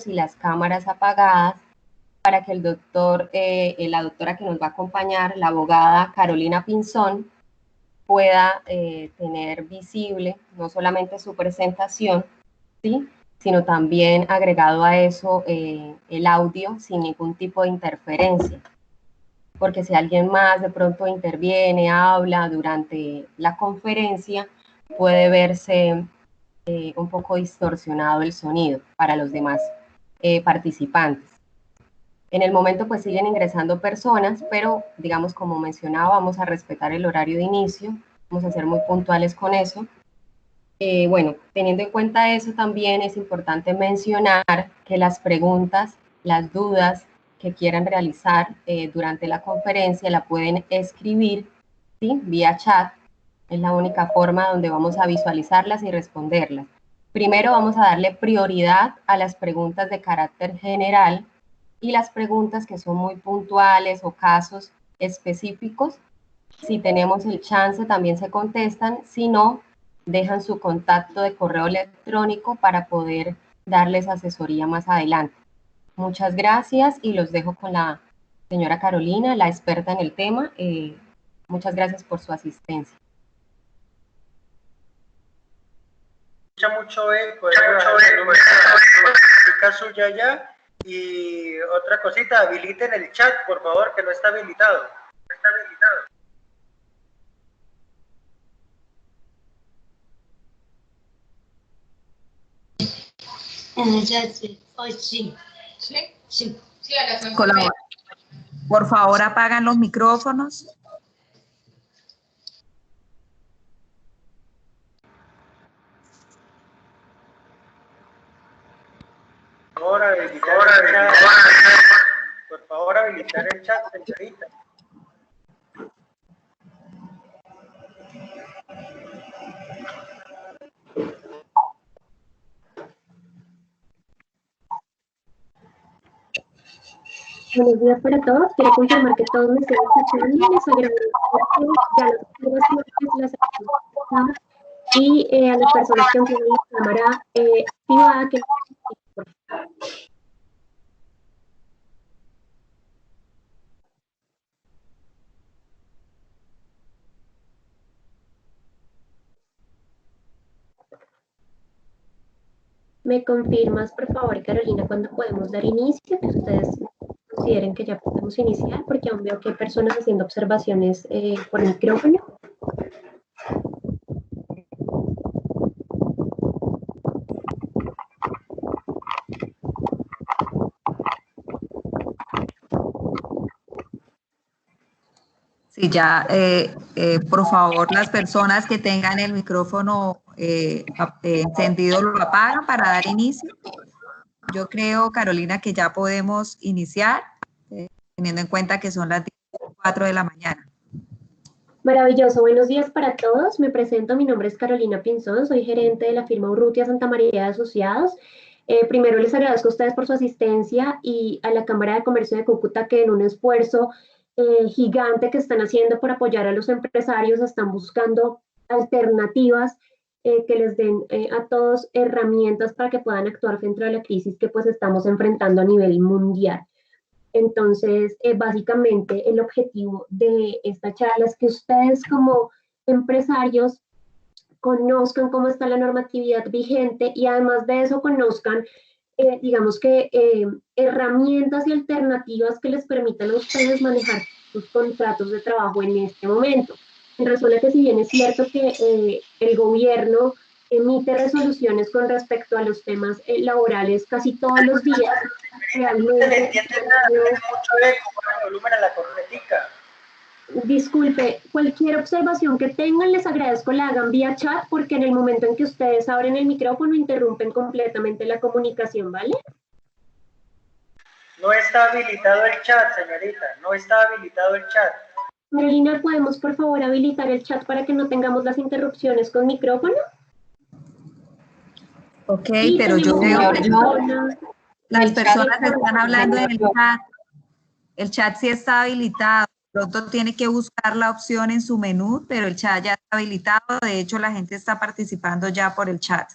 y las cámaras apagadas para que el doctor, la doctora que nos va a acompañar, la abogada Carolina Pinzón, pueda tener visible no solamente su presentación, ¿sí?, sino también agregado a eso el audio sin ningún tipo de interferencia. Porque si alguien más de pronto interviene, habla durante la conferencia, puede verse un poco distorsionado el sonido para los demás participantes. En el momento pues siguen ingresando personas, pero digamos, como mencionaba, vamos a respetar el horario de inicio, vamos a ser muy puntuales con eso. Bueno, teniendo en cuenta eso, también es importante mencionar que las preguntas, las dudas que quieran realizar durante la conferencia la pueden escribir, ¿sí?, vía chat. Es la única forma donde vamos a visualizarlas y responderlas. Primero vamos a darle prioridad a las preguntas de carácter general, y las preguntas que son muy puntuales o casos específicos, si tenemos el chance también se contestan, si no, dejan su contacto de correo electrónico para poder darles asesoría más adelante. Muchas gracias y los dejo con la señora Carolina, la experta en el tema. Muchas gracias por su asistencia. Mucho eco, suya ya. Y otra cosita, habiliten el chat, por favor, que no está habilitado. Sí. Por favor, apagan los micrófonos. Por favor, habilitar el chat, señorita. Buenos días para todos. Quiero confirmar que todos me están escuchando. Les agradezco ya las observaciones, las y a las personas que han tenido la cámara activada, que me confirmas, por favor, Carolina, cuándo podemos dar inicio, que ustedes consideren que ya podemos iniciar, porque aún veo que hay personas haciendo observaciones por micrófono. Sí, ya, por favor, las personas que tengan el micrófono encendido lo apagan para dar inicio. Yo creo, Carolina, que ya podemos iniciar, teniendo en cuenta que son las 4 de la mañana. Maravilloso, buenos días para todos. Me presento, mi nombre es Carolina Pinzón, soy gerente de la firma Urrutia Santa María de Asociados. Primero les agradezco a ustedes por su asistencia y a la Cámara de Comercio de Cúcuta, que en un esfuerzo gigante que están haciendo por apoyar a los empresarios, están buscando alternativas que les den a todos herramientas para que puedan actuar frente a la crisis que pues estamos enfrentando a nivel mundial. Entonces, básicamente el objetivo de esta charla es que ustedes como empresarios conozcan cómo está la normatividad vigente y además de eso conozcan, digamos que, herramientas y alternativas que les permitan a ustedes manejar sus contratos de trabajo en este momento. Resulta que si bien es cierto que el gobierno emite resoluciones con respecto a los temas laborales casi todos los días, realmente... mucho eco, el volumen a la cornetica. Disculpe, cualquier observación que tengan, les agradezco la hagan vía chat, porque en el momento en que ustedes abren el micrófono interrumpen completamente la comunicación, ¿vale? No está habilitado el chat, señorita, no está habilitado el chat. Carolina, ¿podemos por favor habilitar el chat para que no tengamos las interrupciones con micrófono? Ok, pero yo veo que las personas están hablando en el chat. El chat sí está habilitado. Pronto tiene que buscar la opción en su menú, pero el chat ya está habilitado. De hecho, la gente está participando ya por el chat.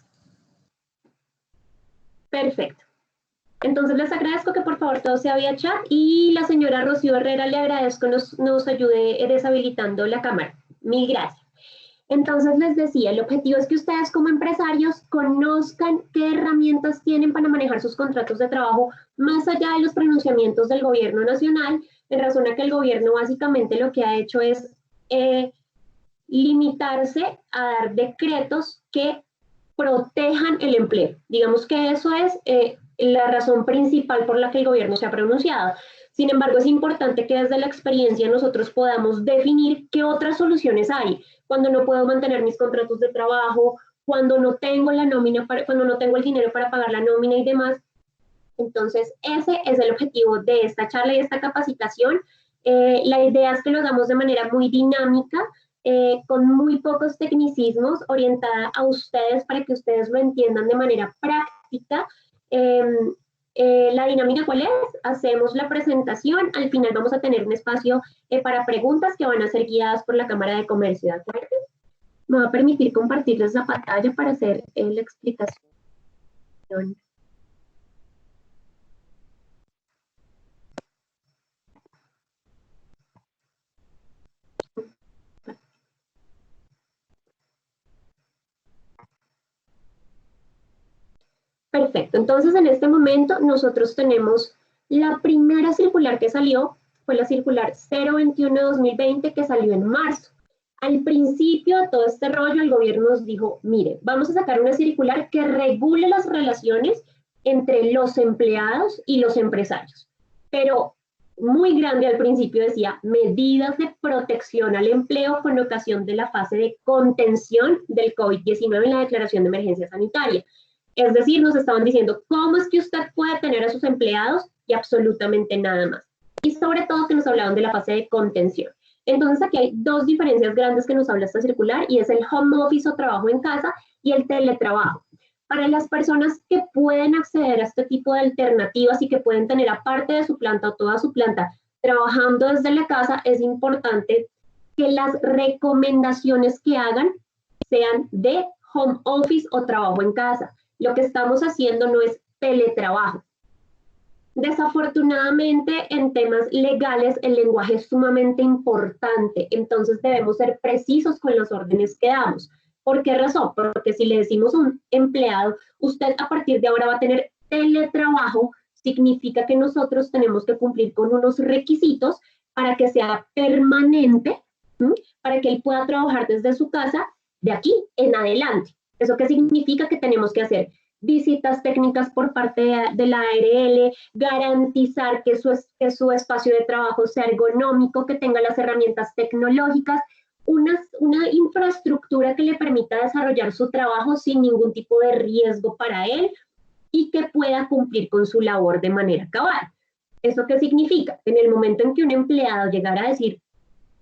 Perfecto. Entonces les agradezco que por favor todo sea vía chat y la señora Rocío Herrera le agradezco nos ayude deshabilitando la cámara. Mil gracias. Entonces les decía, el objetivo es que ustedes como empresarios conozcan qué herramientas tienen para manejar sus contratos de trabajo más allá de los pronunciamientos del gobierno nacional, en razón a que el gobierno básicamente lo que ha hecho es limitarse a dar decretos que protejan el empleo. Digamos que eso es la razón principal por la que el gobierno se ha pronunciado. Sin embargo, es importante que desde la experiencia nosotros podamos definir qué otras soluciones hay cuando no puedo mantener mis contratos de trabajo, cuando no tengo la nómina, cuando no tengo el dinero para pagar la nómina y demás. Entonces, ese es el objetivo de esta charla y esta capacitación. La idea es que lo hagamos de manera muy dinámica, con muy pocos tecnicismos, orientada a ustedes para que ustedes lo entiendan de manera práctica. La dinámica, ¿cuál es? Hacemos la presentación, al final vamos a tener un espacio para preguntas que van a ser guiadas por la Cámara de Comercio, ¿de acuerdo? Me va a permitir compartirles la pantalla para hacer la explicación. Perfecto, entonces en este momento nosotros tenemos la primera circular que salió, fue la circular 021-2020 que salió en marzo. Al principio de todo este rollo el gobierno nos dijo, mire, vamos a sacar una circular que regule las relaciones entre los empleados y los empresarios. Pero muy grande al principio decía, medidas de protección al empleo con ocasión de la fase de contención del COVID-19 en la declaración de emergencia sanitaria. Es decir, nos estaban diciendo cómo es que usted puede tener a sus empleados y absolutamente nada más. Y sobre todo que nos hablaban de la fase de contención. Entonces aquí hay dos diferencias grandes que nos habla esta circular y es el home office o trabajo en casa y el teletrabajo. Para las personas que pueden acceder a este tipo de alternativas y que pueden tener aparte de su planta o toda su planta trabajando desde la casa, es importante que las recomendaciones que hagan sean de home office o trabajo en casa. Lo que estamos haciendo no es teletrabajo. Desafortunadamente, en temas legales, el lenguaje es sumamente importante, entonces debemos ser precisos con las órdenes que damos. ¿Por qué razón? Porque si le decimos a un empleado, usted a partir de ahora va a tener teletrabajo, significa que nosotros tenemos que cumplir con unos requisitos para que sea permanente, para que él pueda trabajar desde su casa de aquí en adelante. ¿Eso qué significa? Que tenemos que hacer visitas técnicas por parte de la ARL, garantizar que su espacio de trabajo sea ergonómico, que tenga las herramientas tecnológicas, una infraestructura que le permita desarrollar su trabajo sin ningún tipo de riesgo para él y que pueda cumplir con su labor de manera cabal. ¿Eso qué significa? En el momento en que un empleado llegara a decir,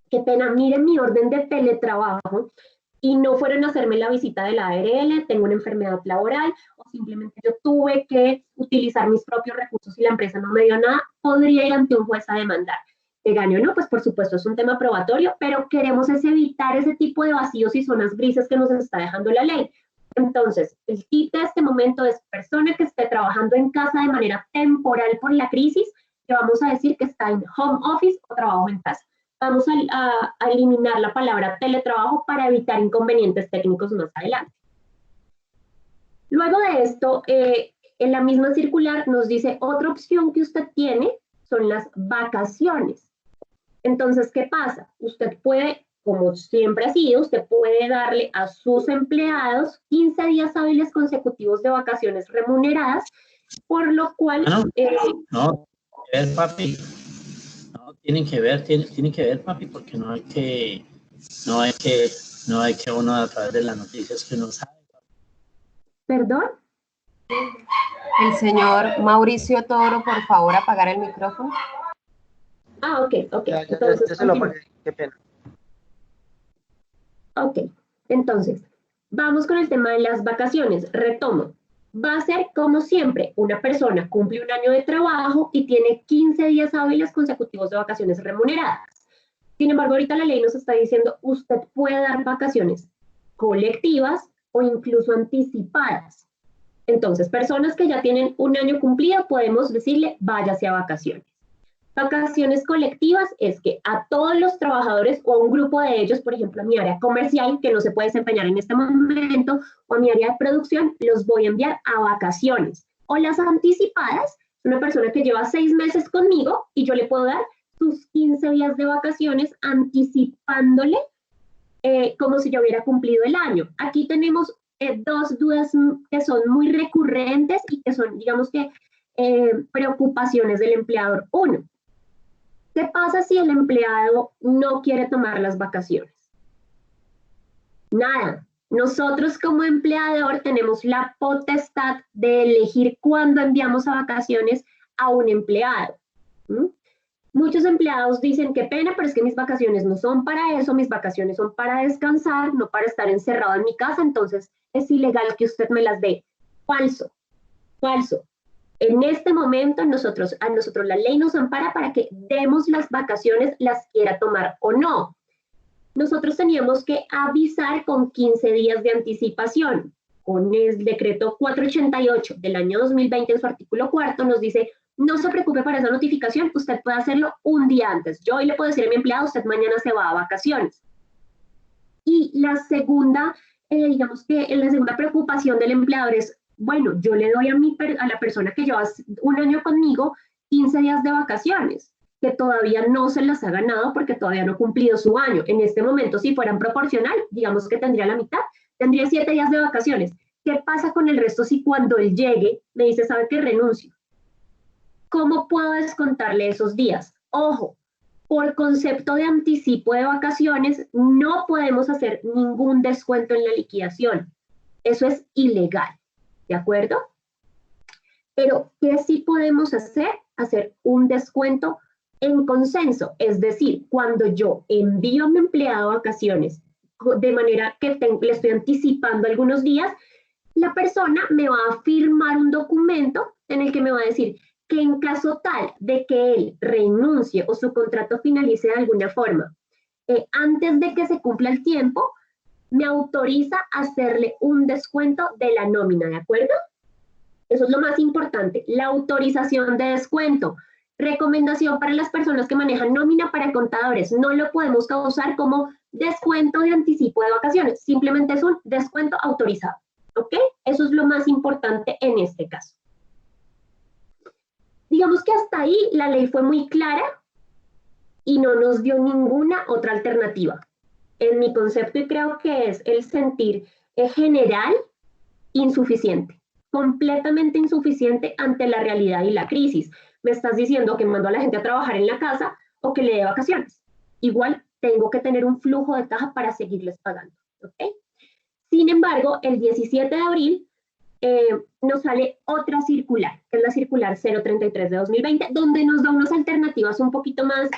qué pena, miren mi orden de teletrabajo, y no fueron a hacerme la visita de la ARL, tengo una enfermedad laboral, o simplemente yo tuve que utilizar mis propios recursos y la empresa no me dio nada, podría ir ante un juez a demandar. ¿Que gane o no? Pues por supuesto es un tema probatorio, pero queremos es evitar ese tipo de vacíos y zonas grises que nos está dejando la ley. Entonces, el tip de este momento es persona que esté trabajando en casa de manera temporal por la crisis, que vamos a decir que está en home office o trabajo en casa. Vamos a eliminar la palabra teletrabajo para evitar inconvenientes técnicos más adelante. Luego de esto, en la misma circular nos dice otra opción que usted tiene son las vacaciones. Entonces, ¿qué pasa? Usted puede, como siempre ha sido, usted puede darle a sus empleados 15 días hábiles consecutivos de vacaciones remuneradas, por lo cual... No, papi. Tienen que ver, papi, porque no hay que uno a través de las noticias que uno sabe. ¿Perdón? El señor Mauricio Toro, por favor, apagar el micrófono. Ah, ok. Entonces, ya se lo apagué, qué pena. Ok, entonces, vamos con el tema de las vacaciones. Retomo. Va a ser como siempre, una persona cumple un año de trabajo y tiene 15 días hábiles consecutivos de vacaciones remuneradas. Sin embargo, ahorita la ley nos está diciendo, usted puede dar vacaciones colectivas o incluso anticipadas. Entonces, personas que ya tienen un año cumplido, podemos decirle, váyase a vacaciones. Vacaciones colectivas es que a todos los trabajadores o a un grupo de ellos, por ejemplo, a mi área comercial, que no se puede desempeñar en este momento, o a mi área de producción, los voy a enviar a vacaciones. O las anticipadas, una persona que lleva 6 meses conmigo y yo le puedo dar sus 15 días de vacaciones anticipándole como si yo hubiera cumplido el año. Aquí tenemos dos dudas que son muy recurrentes y que son, digamos que, preocupaciones del empleador. Uno, ¿qué pasa si el empleado no quiere tomar las vacaciones? Nada. Nosotros como empleador tenemos la potestad de elegir cuándo enviamos a vacaciones a un empleado. ¿Mm? Muchos empleados dicen, qué pena, pero es que mis vacaciones no son para eso, mis vacaciones son para descansar, no para estar encerrado en mi casa, entonces es ilegal que usted me las dé. Falso, falso. En este momento a nosotros la ley nos ampara para que demos las vacaciones, las quiera tomar o no. Nosotros teníamos que avisar con 15 días de anticipación. Con el decreto 488 del año 2020, en su artículo 4, nos dice, no se preocupe por esa notificación, usted puede hacerlo un día antes. Yo hoy le puedo decir a mi empleado, usted mañana se va a vacaciones. Y la segunda, digamos que la segunda preocupación del empleador es, bueno, yo le doy a la persona que lleva un año conmigo 15 días de vacaciones, que todavía no se las ha ganado porque todavía no ha cumplido su año. En este momento, si fueran proporcional, digamos que tendría la mitad, tendría 7 días de vacaciones. ¿Qué pasa con el resto si cuando él llegue me dice, sabe que renuncio? ¿Cómo puedo descontarle esos días? Ojo, por concepto de anticipo de vacaciones, no podemos hacer ningún descuento en la liquidación. Eso es ilegal, ¿de acuerdo? Pero, ¿qué sí podemos hacer? Hacer un descuento en consenso, es decir, cuando yo envío a mi empleado a vacaciones, de manera que le estoy anticipando algunos días, la persona me va a firmar un documento en el que me va a decir que en caso tal de que él renuncie o su contrato finalice de alguna forma, antes de que se cumpla el tiempo, me autoriza a hacerle un descuento de la nómina, ¿de acuerdo? Eso es lo más importante, la autorización de descuento. Recomendación para las personas que manejan nómina para contadores, no lo podemos causar como descuento de anticipo de vacaciones, simplemente es un descuento autorizado, ¿ok? Eso es lo más importante en este caso. Digamos que hasta ahí la ley fue muy clara y no nos dio ninguna otra alternativa. En mi concepto, y creo que es el sentir general, insuficiente, completamente insuficiente ante la realidad y la crisis. Me estás diciendo que mando a la gente a trabajar en la casa o que le dé vacaciones. Igual tengo que tener un flujo de caja para seguirles pagando, ¿ok? Sin embargo, el 17 de abril nos sale otra circular, que es la circular 033 de 2020, donde nos da unas alternativas un poquito más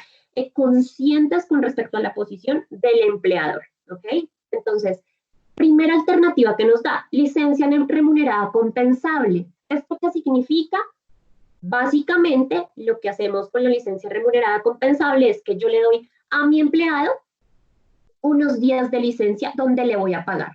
conscientes con respecto a la posición del empleador, ¿ok? Entonces, primera alternativa que nos da, licencia remunerada compensable. ¿Esto qué significa? Básicamente, lo que hacemos con la licencia remunerada compensable es que yo le doy a mi empleado unos días de licencia donde le voy a pagar,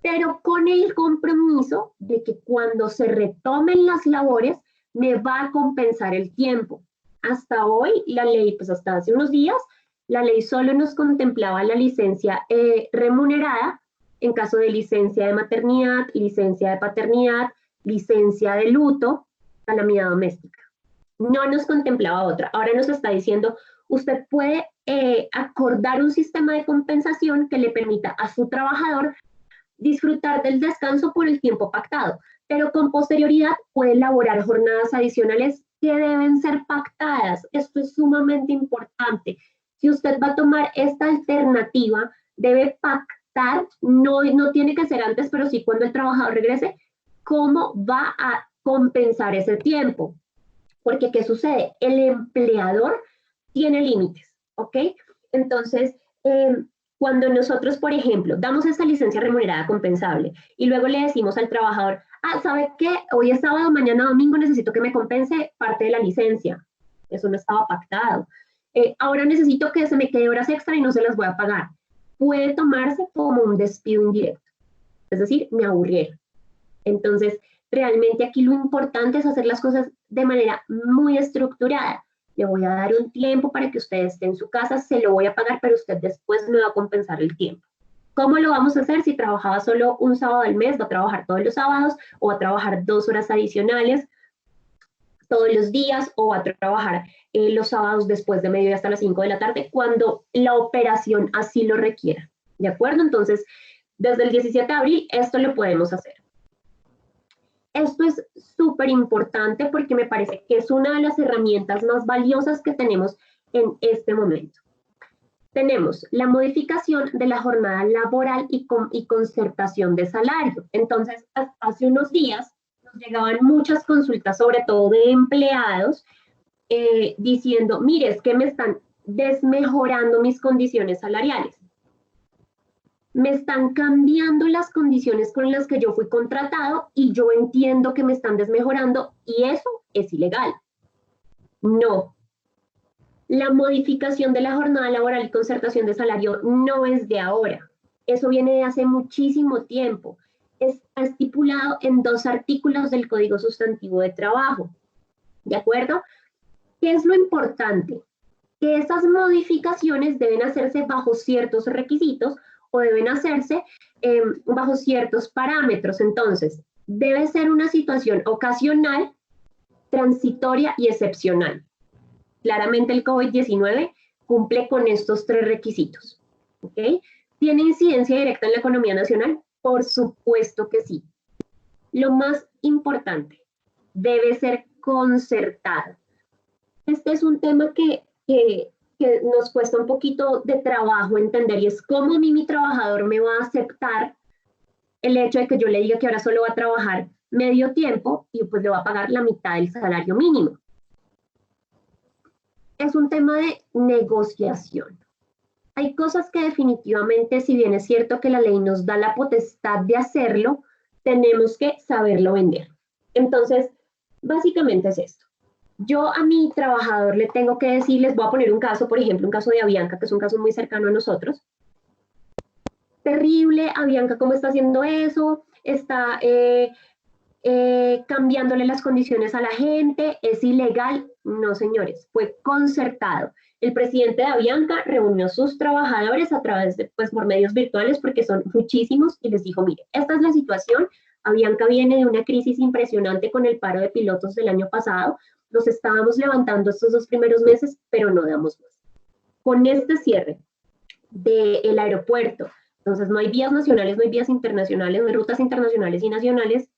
pero con el compromiso de que cuando se retomen las labores, me va a compensar el tiempo. Hasta hoy, la ley, pues hasta hace unos días, la ley solo nos contemplaba la licencia remunerada en caso de licencia de maternidad, licencia de paternidad, licencia de luto, calamidad doméstica. No nos contemplaba otra. Ahora nos está diciendo, usted puede acordar un sistema de compensación que le permita a su trabajador disfrutar del descanso por el tiempo pactado, pero con posterioridad puede elaborar jornadas adicionales que deben ser pactadas. Esto es sumamente importante. Si usted va a tomar esta alternativa, debe pactar, no tiene que ser antes, pero sí cuando el trabajador regrese, cómo va a compensar ese tiempo. Porque, ¿qué sucede? El empleador tiene límites, ¿ok? Entonces, cuando nosotros, por ejemplo, damos esta licencia remunerada compensable y luego le decimos al trabajador, ¿sabe qué? Hoy es sábado, mañana domingo, necesito que me compense parte de la licencia. Eso no estaba pactado. Ahora necesito que se me quede horas extra y no se las voy a pagar. Puede tomarse como un despido indirecto. Es decir, me aburrieron. Entonces, realmente aquí lo importante es hacer las cosas de manera muy estructurada. Le voy a dar un tiempo para que usted esté en su casa, se lo voy a pagar, pero usted después me va a compensar el tiempo. ¿Cómo lo vamos a hacer? Si trabajaba solo un sábado al mes, va a trabajar todos los sábados, o va a trabajar 2 horas adicionales todos los días, o va a trabajar los sábados después de mediodía hasta las 5 de la tarde, cuando la operación así lo requiera. ¿De acuerdo? Entonces, desde el 17 de abril, esto lo podemos hacer. Esto es súper importante porque me parece que es una de las herramientas más valiosas que tenemos en este momento. Tenemos la modificación de la jornada laboral y concertación de salario. Entonces, hace unos días nos llegaban muchas consultas, sobre todo de empleados, diciendo, mire, es que me están desmejorando mis condiciones salariales. Me están cambiando las condiciones con las que yo fui contratado y yo entiendo que me están desmejorando y eso es ilegal. No. La modificación de la jornada laboral y concertación de salario no es de ahora. Eso viene de hace muchísimo tiempo. Está estipulado en 2 artículos del Código Sustantivo de Trabajo. ¿De acuerdo? ¿Qué es lo importante? Que esas modificaciones deben hacerse bajo ciertos requisitos o deben hacerse bajo ciertos parámetros. Entonces, debe ser una situación ocasional, transitoria y excepcional. Claramente el COVID-19 cumple con estos 3 requisitos. ¿Okay? ¿Tiene incidencia directa en la economía nacional? Por supuesto que sí. Lo más importante, debe ser concertado. Este es un tema que nos cuesta un poquito de trabajo entender y es cómo a mí mi trabajador me va a aceptar el hecho de que yo le diga que ahora solo va a trabajar medio tiempo y pues le va a pagar la mitad del salario mínimo. Es un tema de negociación. Hay cosas que definitivamente, si bien es cierto que la ley nos da la potestad de hacerlo, tenemos que saberlo vender. Entonces, básicamente es esto. Yo a mi trabajador le tengo que decir, les voy a poner un caso, por ejemplo, un caso de Avianca, que es un caso muy cercano a nosotros. Terrible, Avianca, ¿cómo está haciendo eso? Está cambiándole las condiciones a la gente, ¿es ilegal? No, señores, fue concertado. El presidente de Avianca reunió a sus trabajadores a través de, pues, por medios virtuales, porque son muchísimos, y les dijo, mire, esta es la situación, Avianca viene de una crisis impresionante con el paro de pilotos del año pasado, nos estábamos levantando estos 2 primeros meses, pero no damos más. Con este cierre del aeropuerto, entonces no hay vías nacionales, no hay vías internacionales, no hay rutas internacionales y nacionales,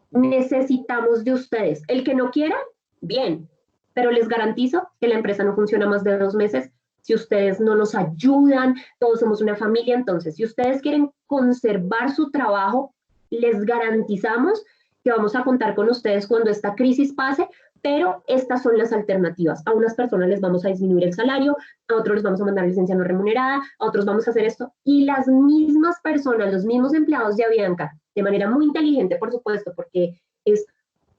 necesitamos de ustedes. El que no quiera, bien, pero les garantizo que la empresa no funciona más de 2 meses si ustedes no nos ayudan, todos somos una familia. Entonces, si ustedes quieren conservar su trabajo, les garantizamos que vamos a contar con ustedes cuando esta crisis pase, pero estas son las alternativas. A unas personas les vamos a disminuir el salario, a otros les vamos a mandar licencia no remunerada, a otros vamos a hacer esto, y las mismas personas, los mismos empleados de Avianca, de manera muy inteligente, por supuesto, porque es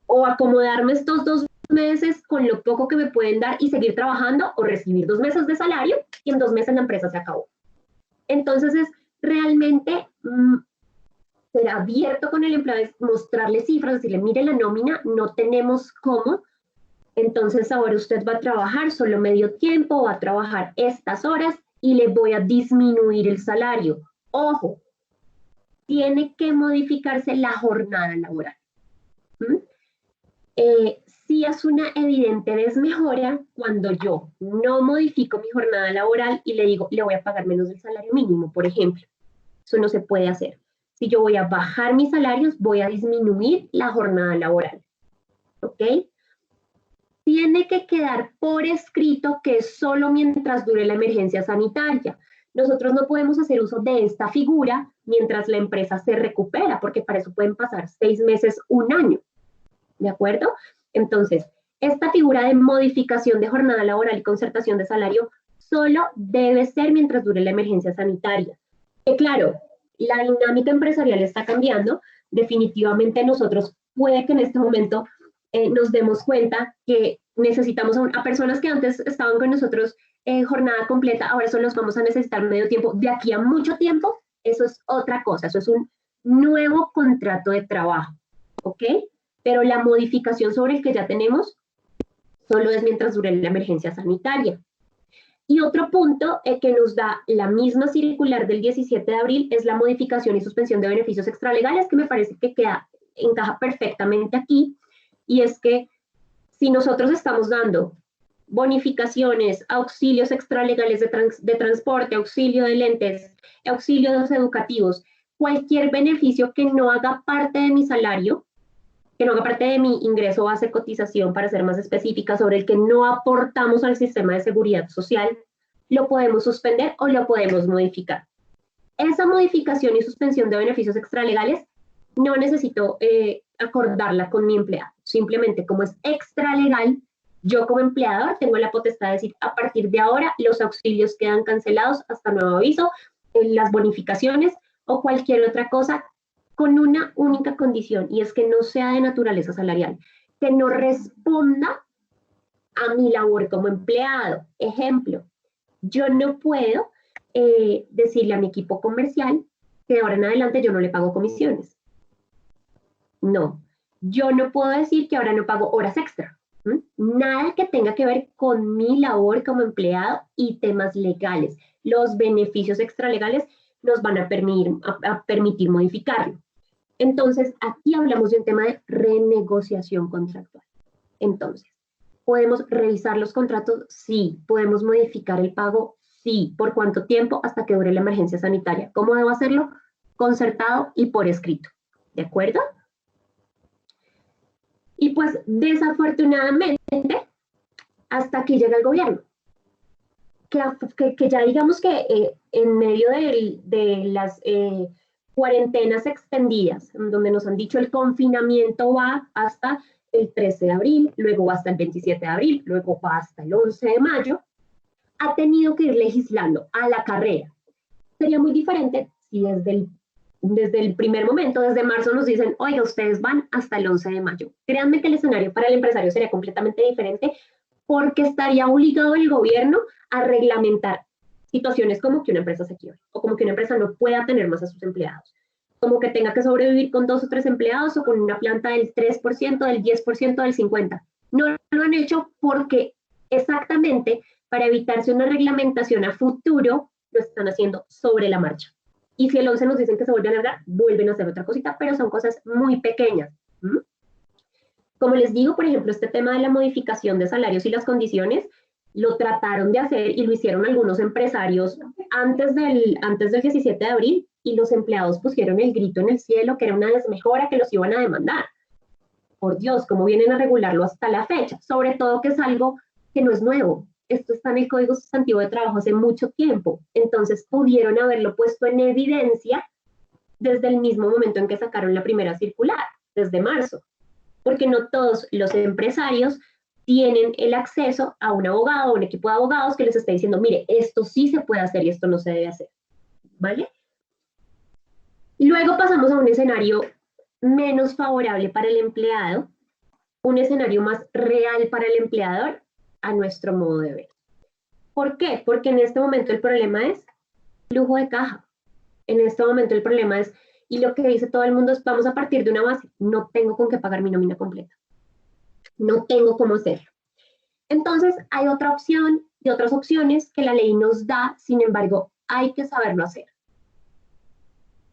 o acomodarme estos 2 meses con lo poco que me pueden dar y seguir trabajando, o recibir 2 meses de salario y en 2 meses la empresa se acabó. Entonces es realmente ser abierto con el empleado, es mostrarle cifras, decirle, mire la nómina, no tenemos cómo, entonces ahora usted va a trabajar solo medio tiempo, va a trabajar estas horas y le voy a disminuir el salario. Ojo, tiene que modificarse la jornada laboral. Sí es una evidente desmejora cuando yo no modifico mi jornada laboral y le digo, le voy a pagar menos del salario mínimo, por ejemplo. Eso no se puede hacer. Si yo voy a bajar mis salarios, voy a disminuir la jornada laboral. ¿Ok? Tiene que quedar por escrito que es solo mientras dure la emergencia sanitaria. Nosotros no podemos hacer uso de esta figura mientras la empresa se recupera, porque para eso pueden pasar 6 meses, 1 año. ¿De acuerdo? Entonces, esta figura de modificación de jornada laboral y concertación de salario solo debe ser mientras dure la emergencia sanitaria. Que claro, la dinámica empresarial está cambiando. Definitivamente nosotros puede que en este momento nos demos cuenta que necesitamos a personas que antes estaban con nosotros jornada completa, ahora solo los vamos a necesitar medio tiempo. De aquí a mucho tiempo, eso es otra cosa, eso es un nuevo contrato de trabajo. ¿ok? Pero la modificación sobre el que ya tenemos solo es mientras dure la emergencia sanitaria. Y otro punto que nos da la misma circular del 17 de abril es la modificación y suspensión de beneficios extralegales, que me parece que encaja perfectamente aquí, y es que si nosotros estamos dando bonificaciones, auxilios extralegales de transporte, auxilio de lentes, auxilios educativos, cualquier beneficio que no haga parte de mi salario, que no haga parte de mi ingreso base cotización, para ser más específica, sobre el que no aportamos al sistema de seguridad social, lo podemos suspender o lo podemos modificar. Esa modificación y suspensión de beneficios extralegales no necesito acordarla con mi empleado. Simplemente, como es extralegal, yo como empleador tengo la potestad de decir, a partir de ahora los auxilios quedan cancelados hasta nuevo aviso, las bonificaciones o cualquier otra cosa, con una única condición, y es que no sea de naturaleza salarial, que no responda a mi labor como empleado. Ejemplo, yo no puedo decirle a mi equipo comercial que de ahora en adelante yo no le pago comisiones. No, yo no puedo decir que ahora no pago horas extra. Nada que tenga que ver con mi labor como empleado y temas legales. Los beneficios extralegales nos van a permitir modificarlo. Entonces, aquí hablamos de un tema de renegociación contractual. Entonces, ¿podemos revisar los contratos? Sí. ¿Podemos modificar el pago? Sí. ¿Por cuánto tiempo? Hasta que dure la emergencia sanitaria. ¿Cómo debo hacerlo? Concertado y por escrito. ¿De acuerdo? Y pues, desafortunadamente, hasta aquí llega el gobierno. Que ya digamos que en medio de las cuarentenas extendidas, donde nos han dicho el confinamiento va hasta el 13 de abril, luego va hasta el 27 de abril, luego va hasta el 11 de mayo, ha tenido que ir legislando a la carrera. Sería muy diferente si desde el primer momento, desde marzo, nos dicen, oiga, ustedes van hasta el 11 de mayo. Créanme que el escenario para el empresario sería completamente diferente, porque estaría obligado el gobierno a reglamentar situaciones como que una empresa se quiebre, o como que una empresa no pueda tener más a sus empleados, como que tenga que sobrevivir con 2 o 3 empleados, o con una planta del 3%, del 10%, del 50%. No lo han hecho porque exactamente para evitarse una reglamentación a futuro, lo están haciendo sobre la marcha. Y si el 11 nos dicen que se vuelve a alargar, vuelven a hacer otra cosita, pero son cosas muy pequeñas. Como les digo, por ejemplo, este tema de la modificación de salarios y las condiciones, lo trataron de hacer y lo hicieron algunos empresarios antes del 17 de abril, y los empleados pusieron el grito en el cielo, que era una desmejora, que los iban a demandar. Por Dios, ¿cómo vienen a regularlo hasta la fecha? Sobre todo que es algo que no es nuevo. Esto está en el Código Sustantivo de Trabajo hace mucho tiempo. Entonces pudieron haberlo puesto en evidencia desde el mismo momento en que sacaron la primera circular, desde marzo. Porque no todos los empresarios tienen el acceso a un abogado o un equipo de abogados que les esté diciendo, mire, esto sí se puede hacer y esto no se debe hacer, ¿vale? Luego pasamos a un escenario menos favorable para el empleado, un escenario más real para el empleador, a nuestro modo de ver. ¿Por qué? Porque en este momento el problema es flujo de caja. En este momento el problema es, y lo que dice todo el mundo es, vamos a partir de una base, no tengo con qué pagar mi nómina completa. No tengo cómo hacerlo. Entonces, hay otra opción y otras opciones que la ley nos da, sin embargo, hay que saberlo hacer.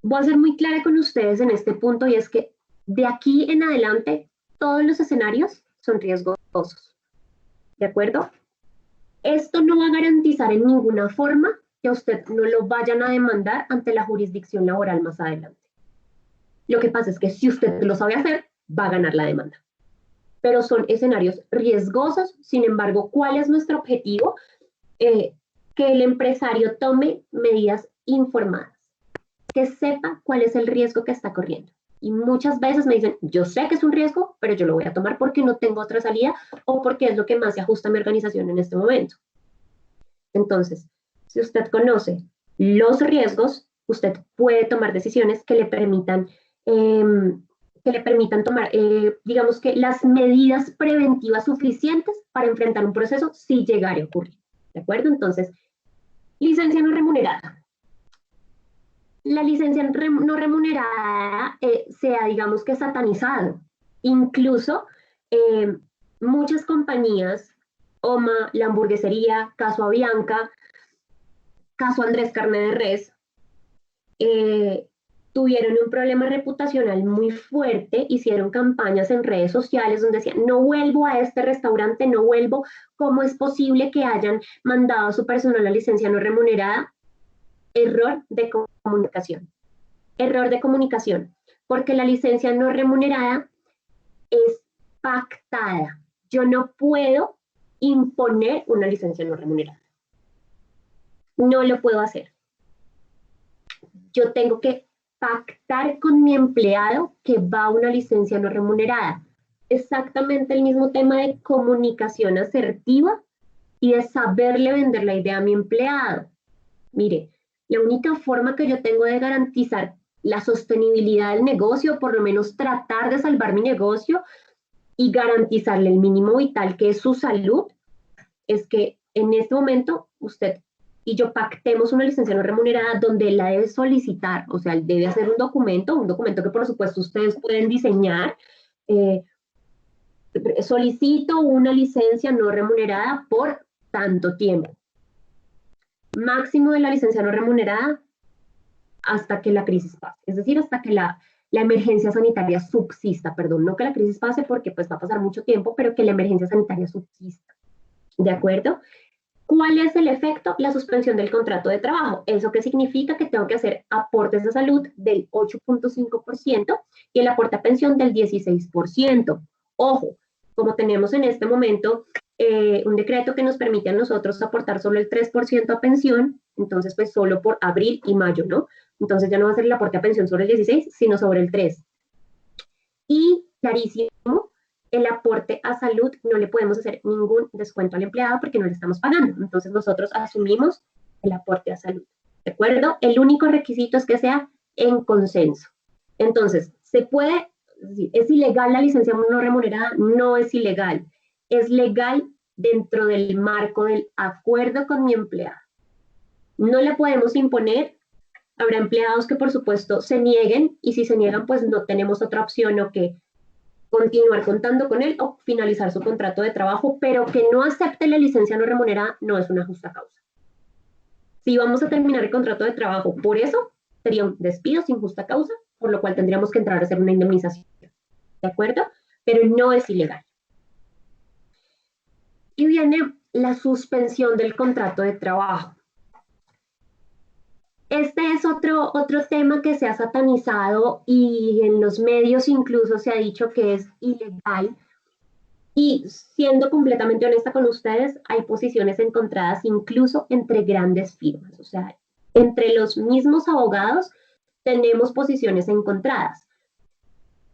Voy a ser muy clara con ustedes en este punto, y es que de aquí en adelante, todos los escenarios son riesgosos. ¿De acuerdo? Esto no va a garantizar en ninguna forma que a usted no lo vayan a demandar ante la jurisdicción laboral más adelante. Lo que pasa es que si usted lo sabe hacer, va a ganar la demanda. Pero son escenarios riesgosos. Sin embargo, ¿cuál es nuestro objetivo? Que el empresario tome medidas informadas, que sepa cuál es el riesgo que está corriendo. Y muchas veces me dicen, yo sé que es un riesgo, pero yo lo voy a tomar porque no tengo otra salida o porque es lo que más se ajusta a mi organización en este momento. Entonces, si usted conoce los riesgos, usted puede tomar decisiones que le permitan tomar, digamos que las medidas preventivas suficientes para enfrentar un proceso si llegara a ocurrir. ¿De acuerdo? Entonces, licencia no remunerada. la licencia no remunerada se ha, digamos que, satanizado. Incluso muchas compañías, OMA, la hamburguesería, caso Avianca, caso Andrés Carne de Res, tuvieron un problema reputacional muy fuerte, hicieron campañas en redes sociales donde decían, no vuelvo a este restaurante, no vuelvo, ¿cómo es posible que hayan mandado a su personal a licencia no remunerada? Error de comunicación, porque la licencia no remunerada es pactada. Yo no puedo imponer una licencia no remunerada. No lo puedo hacer. Yo tengo que pactar con mi empleado que va a una licencia no remunerada. Exactamente el mismo tema de comunicación asertiva y de saberle vender la idea a mi empleado. Mire, la única forma que yo tengo de garantizar la sostenibilidad del negocio, por lo menos tratar de salvar mi negocio y garantizarle el mínimo vital que es su salud, es que en este momento usted y yo pactemos una licencia no remunerada donde él la debe solicitar, o sea, él debe hacer un documento que por supuesto ustedes pueden diseñar. Solicito una licencia no remunerada por tanto tiempo. Máximo de la licencia no remunerada hasta que la crisis pase, es decir, hasta que la emergencia sanitaria subsista, perdón, no que la crisis pase porque pues va a pasar mucho tiempo, pero que la emergencia sanitaria subsista, ¿de acuerdo? ¿Cuál es el efecto? La suspensión del contrato de trabajo. ¿Eso qué significa? Que tengo que hacer aportes de salud del 8.5% y el aporte a pensión del 16%. Ojo, como tenemos en este momento un decreto que nos permite a nosotros aportar solo el 3% a pensión, entonces pues solo por abril y mayo, ¿no? Entonces ya no va a ser el aporte a pensión sobre el 16, sino sobre el 3. Y clarísimo, el aporte a salud no le podemos hacer ningún descuento al empleado porque no le estamos pagando. Entonces nosotros asumimos el aporte a salud. ¿De acuerdo? El único requisito es que sea en consenso. Entonces, ¿se puede? ¿Es ilegal la licencia no remunerada? No es ilegal. Es legal dentro del marco del acuerdo con mi empleado. No le podemos imponer. Habrá empleados que por supuesto se nieguen y si se niegan pues no tenemos otra opción o que continuar contando con él o finalizar su contrato de trabajo, pero que no acepte la licencia no remunerada no es una justa causa. Si vamos a terminar el contrato de trabajo por eso, sería un despido sin justa causa, por lo cual tendríamos que entrar a hacer una indemnización. ¿De acuerdo? Pero no es ilegal. Y viene la suspensión del contrato de trabajo. Este es otro tema que se ha satanizado y en los medios incluso se ha dicho que es ilegal. Y siendo completamente honesta con ustedes, hay posiciones encontradas incluso entre grandes firmas. O sea, entre los mismos abogados tenemos posiciones encontradas.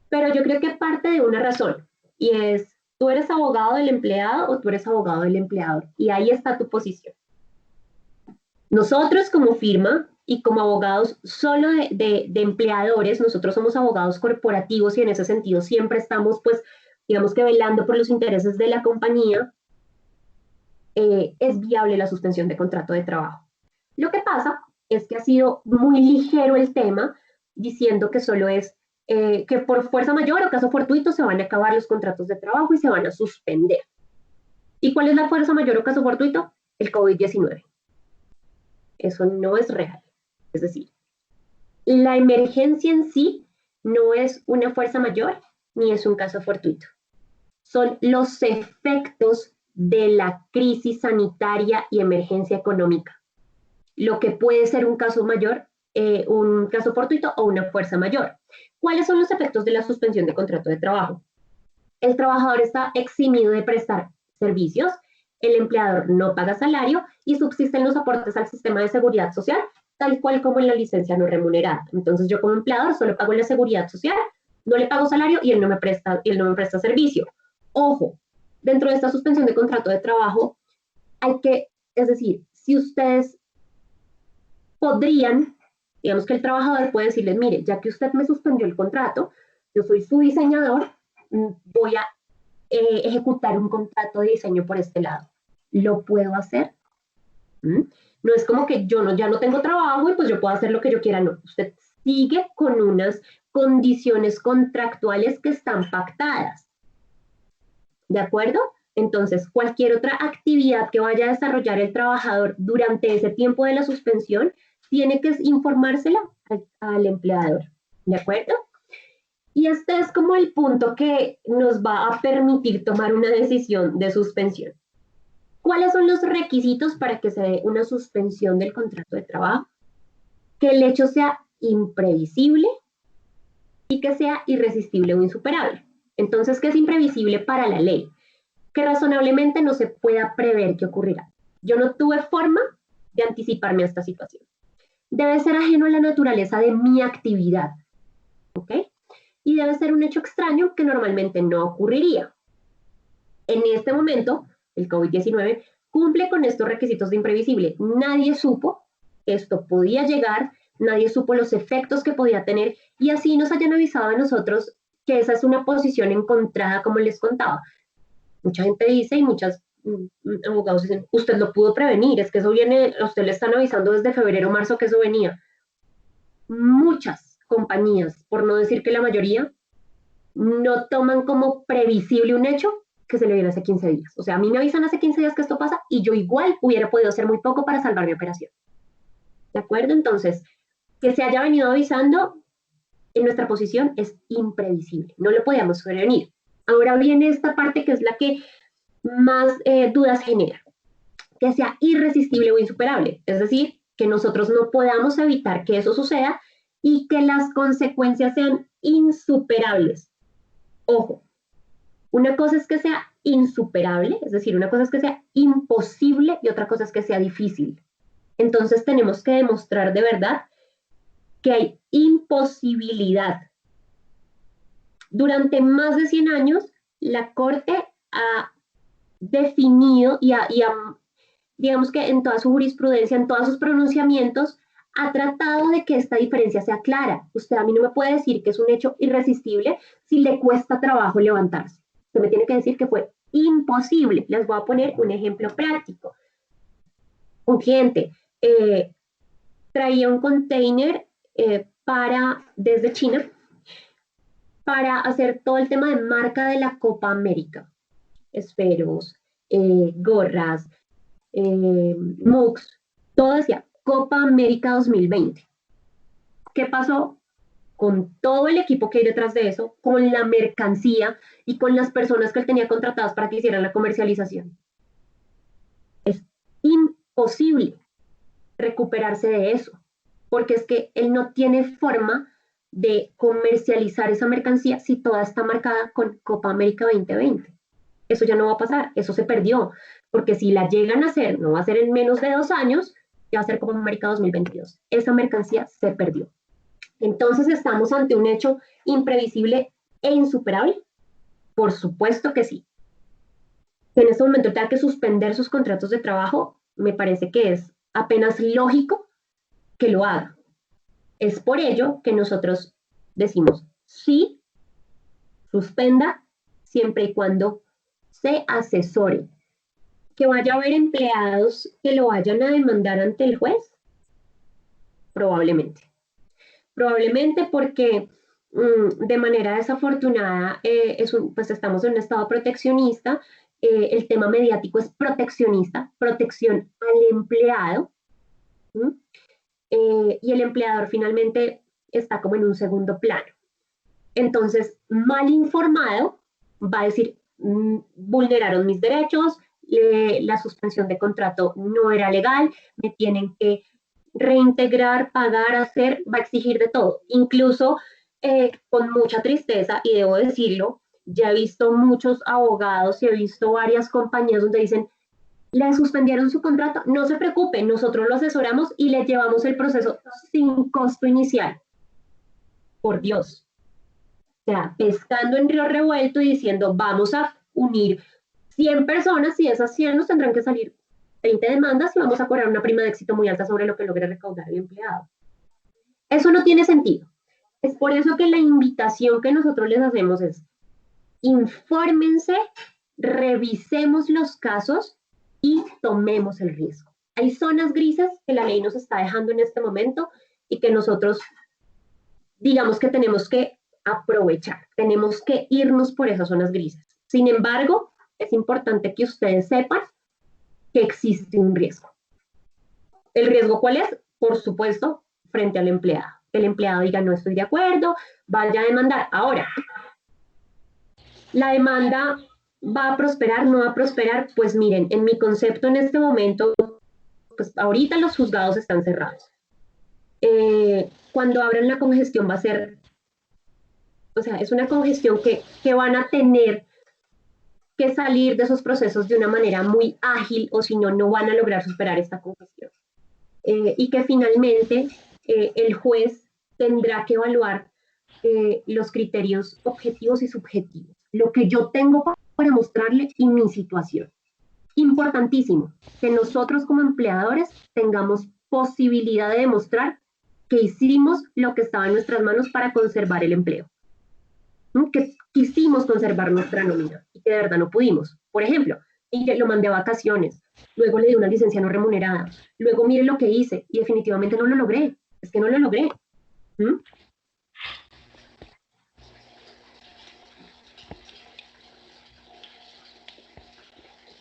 Pero yo creo que parte de una razón y es, tú eres abogado del empleado o tú eres abogado del empleador. Y ahí está tu posición. Nosotros como firma y como abogados solo de empleadores, nosotros somos abogados corporativos y en ese sentido siempre estamos, pues, digamos que velando por los intereses de la compañía, es viable la suspensión de contrato de trabajo. Lo que pasa es que ha sido muy ligero el tema, diciendo que solo es que por fuerza mayor o caso fortuito se van a acabar los contratos de trabajo y se van a suspender. ¿Y cuál es la fuerza mayor o caso fortuito? El COVID-19. Eso no es real. Es decir, la emergencia en sí no es una fuerza mayor ni es un caso fortuito. Son los efectos de la crisis sanitaria y emergencia económica. Lo que puede ser un caso mayor, un caso fortuito o una fuerza mayor. ¿Cuáles son los efectos de la suspensión de contrato de trabajo? El trabajador está eximido de prestar servicios, el empleador no paga salario y subsisten los aportes al sistema de seguridad social, tal cual como en la licencia no remunerada. Entonces yo como empleador solo pago la seguridad social, no le pago salario y él no me presta servicio. Ojo, dentro de esta suspensión de contrato de trabajo hay que, es decir, si ustedes podrían, digamos que el trabajador puede decirles, mire, ya que usted me suspendió el contrato, yo soy su diseñador, voy a ejecutar un contrato de diseño por este lado. ¿Lo puedo hacer? No es como que ya no tengo trabajo y pues yo puedo hacer lo que yo quiera, no. Usted sigue con unas condiciones contractuales que están pactadas. ¿De acuerdo? Entonces, cualquier otra actividad que vaya a desarrollar el trabajador durante ese tiempo de la suspensión, tiene que informársela al empleador. ¿De acuerdo? Y este es como el punto que nos va a permitir tomar una decisión de suspensión. ¿Cuáles son los requisitos para que se dé una suspensión del contrato de trabajo? Que el hecho sea imprevisible y que sea irresistible o insuperable. Entonces, ¿qué es imprevisible para la ley? Que razonablemente no se pueda prever qué ocurrirá. Yo no tuve forma de anticiparme a esta situación. Debe ser ajeno a la naturaleza de mi actividad, ¿ok? Y debe ser un hecho extraño que normalmente no ocurriría. En este momento, el COVID-19 cumple con estos requisitos de imprevisible. Nadie supo que esto podía llegar, nadie supo los efectos que podía tener, y así nos hayan avisado a nosotros que esa es una posición encontrada, como les contaba. Mucha gente dice, y muchos abogados dicen, usted lo pudo prevenir, es que eso viene, a usted le están avisando desde febrero o marzo que eso venía. Muchas compañías, por no decir que la mayoría, no toman como previsible un hecho que se le viene hace 15 días. O sea, a mí me avisan hace 15 días que esto pasa y yo igual hubiera podido hacer muy poco para salvar mi operación. ¿De acuerdo? Entonces, que se haya venido avisando en nuestra posición es imprevisible. No lo podíamos prevenir. Ahora viene esta parte que es la que más dudas genera. Que sea irresistible o insuperable. Es decir, que nosotros no podamos evitar que eso suceda y que las consecuencias sean insuperables. Ojo, una cosa es que sea insuperable, es decir, una cosa es que sea imposible y otra cosa es que sea difícil. Entonces tenemos que demostrar de verdad que hay imposibilidad. Durante más de 100 años, la Corte ha definido y digamos que en toda su jurisprudencia, en todos sus pronunciamientos, ha tratado de que esta diferencia sea clara. Usted a mí no me puede decir que es un hecho irresistible si le cuesta trabajo levantarse. Usted me tiene que decir que fue imposible. Les voy a poner un ejemplo práctico. Un cliente traía un container desde China para hacer todo el tema de marca de la Copa América. Esferos, gorras, mugs, todo decía Copa América 2020. ¿Qué pasó? Con todo el equipo que hay detrás de eso, con la mercancía y con las personas que él tenía contratadas para que hicieran la comercialización. Es imposible recuperarse de eso, porque es que él no tiene forma de comercializar esa mercancía si toda está marcada con Copa América 2020. Eso ya no va a pasar, eso se perdió, porque si la llegan a hacer, no va a ser en menos de 2 años, ya va a ser Copa América 2022. Esa mercancía se perdió. Entonces, ¿estamos ante un hecho imprevisible e insuperable? Por supuesto que sí. En este momento tenga que suspender sus contratos de trabajo, me parece que es apenas lógico que lo haga. Es por ello que nosotros decimos sí, suspenda, siempre y cuando se asesore. ¿Que vaya a haber empleados que lo vayan a demandar ante el juez? Probablemente. Probablemente porque de manera desafortunada pues estamos en un estado proteccionista, el tema mediático es proteccionista, protección al empleado, y el empleador finalmente está como en un segundo plano. Entonces, mal informado, va a decir, vulneraron mis derechos, la suspensión de contrato no era legal, me tienen que reintegrar, pagar, hacer, va a exigir de todo. Incluso con mucha tristeza, y debo decirlo, ya he visto muchos abogados y he visto varias compañías donde dicen, le suspendieron su contrato, no se preocupe, nosotros lo asesoramos y le llevamos el proceso sin costo inicial. Por Dios. O sea, pescando en río revuelto y diciendo, vamos a unir 100 personas y esas 100 nos tendrán que salir 20 demandas y vamos a cobrar una prima de éxito muy alta sobre lo que logre recaudar el empleado. Eso no tiene sentido. Es por eso que la invitación que nosotros les hacemos es, infórmense, revisemos los casos y tomemos el riesgo. Hay zonas grises que la ley nos está dejando en este momento y que nosotros, digamos que tenemos que aprovechar, tenemos que irnos por esas zonas grises. Sin embargo, es importante que ustedes sepan que existe un riesgo. ¿El riesgo cuál es? Por supuesto, frente al empleado. Que el empleado diga, no estoy de acuerdo, vaya a demandar. Ahora, ¿la demanda va a prosperar, no va a prosperar? Pues miren, en mi concepto en este momento, pues ahorita los juzgados están cerrados. Cuando abran la congestión va a ser, o sea, es una congestión que van a tener que salir de esos procesos de una manera muy ágil, o si no, no van a lograr superar esta congestión. Y que finalmente el juez tendrá que evaluar los criterios objetivos y subjetivos, lo que yo tengo para mostrarle y mi situación. Importantísimo, que nosotros como empleadores tengamos posibilidad de demostrar que hicimos lo que estaba en nuestras manos para conservar el empleo, que quisimos conservar nuestra nómina y que de verdad no pudimos. Por ejemplo, lo mandé a vacaciones, luego le di una licencia no remunerada, luego mire lo que hice y definitivamente no lo logré, es que no lo logré.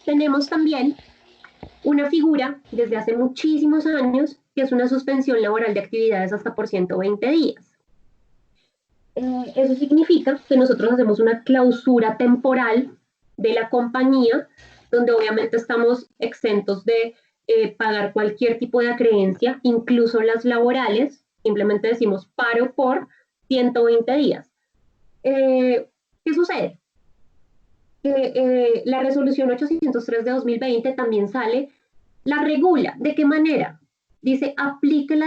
Tenemos también una figura desde hace muchísimos años que es una suspensión laboral de actividades hasta por 120 días. Eso significa que nosotros hacemos una clausura temporal de la compañía, donde obviamente estamos exentos de pagar cualquier tipo de acreencia, incluso las laborales. Simplemente decimos paro por 120 días. ¿Qué sucede? La resolución 803 de 2020 también sale, la regula. ¿De qué manera? Dice, aplíquela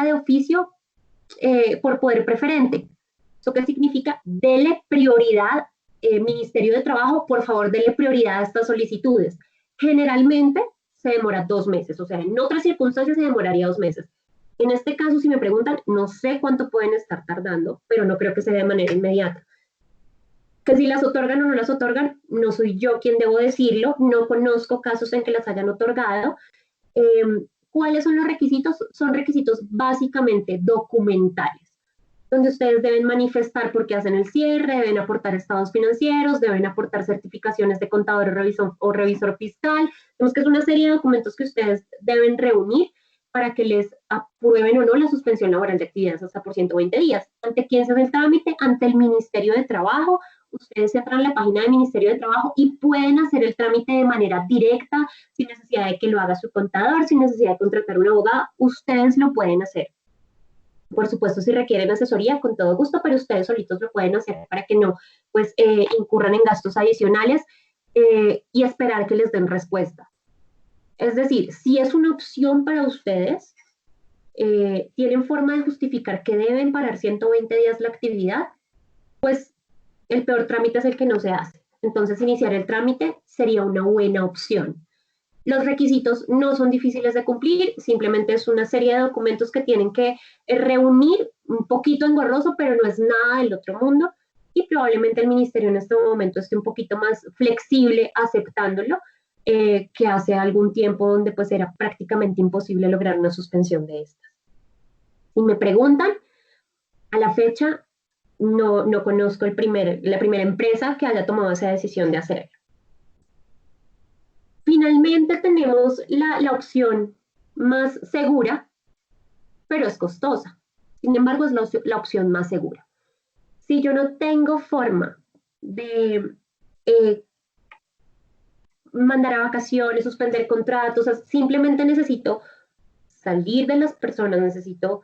de oficio por poder preferente. ¿Eso qué significa? Dele prioridad, Ministerio de Trabajo, por favor, dele prioridad a estas solicitudes. Generalmente se demora 2 meses, o sea, en otras circunstancias se demoraría 2 meses. En este caso, si me preguntan, no sé cuánto pueden estar tardando, pero no creo que sea de manera inmediata. Que si las otorgan o no las otorgan, no soy yo quien debo decirlo, no conozco casos en que las hayan otorgado. ¿Cuáles son los requisitos? Son requisitos básicamente documentales, donde ustedes deben manifestar por qué hacen el cierre, deben aportar estados financieros, deben aportar certificaciones de contador o revisor fiscal. Vemos que es una serie de documentos que ustedes deben reunir para que les aprueben o no la suspensión laboral de actividades hasta por 120 días. ¿Ante quién se hace el trámite? Ante el Ministerio de Trabajo. Ustedes entran a la página del Ministerio de Trabajo y pueden hacer el trámite de manera directa, sin necesidad de que lo haga su contador, sin necesidad de contratar un abogado. Ustedes lo pueden hacer. Por supuesto, si requieren asesoría, con todo gusto, pero ustedes solitos lo pueden hacer para que no pues, incurran en gastos adicionales y esperar que les den respuesta. Es decir, si es una opción para ustedes, tienen forma de justificar que deben parar 120 días la actividad, pues el peor trámite es el que no se hace. Entonces, iniciar el trámite sería una buena opción. Los requisitos no son difíciles de cumplir, simplemente es una serie de documentos que tienen que reunir, un poquito engorroso, pero no es nada del otro mundo, y probablemente el ministerio en este momento esté un poquito más flexible aceptándolo, que hace algún tiempo donde pues era prácticamente imposible lograr una suspensión de estas. Si me preguntan, a la fecha no conozco la primera empresa que haya tomado esa decisión de hacerlo. Finalmente tenemos la opción más segura, pero es costosa. Sin embargo, es la opción más segura. Si yo no tengo forma de mandar a vacaciones, suspender contratos, o sea, simplemente necesito salir de las personas, necesito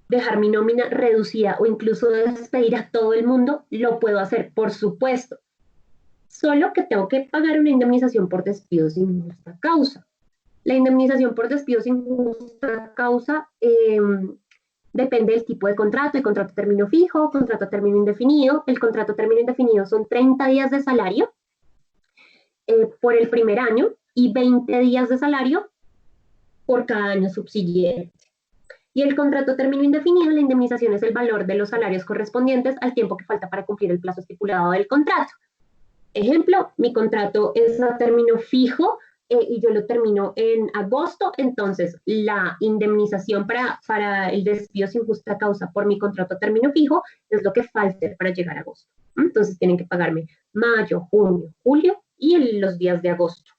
dejar mi nómina reducida o incluso despedir a todo el mundo, lo puedo hacer, por supuesto. Solo que tengo que pagar una indemnización por despido sin justa causa. La indemnización por despido sin justa causa depende del tipo de contrato. El contrato a término fijo, contrato a término indefinido. El contrato a término indefinido son 30 días de salario por el primer año y 20 días de salario por cada año subsiguiente. Y el contrato a término indefinido, la indemnización es el valor de los salarios correspondientes al tiempo que falta para cumplir el plazo estipulado del contrato. Ejemplo, mi contrato es a término fijo, y yo lo termino en agosto, entonces la indemnización para el despido sin justa causa por mi contrato a término fijo es lo que falte para llegar a agosto. Entonces tienen que pagarme mayo, junio, julio y los días de agosto.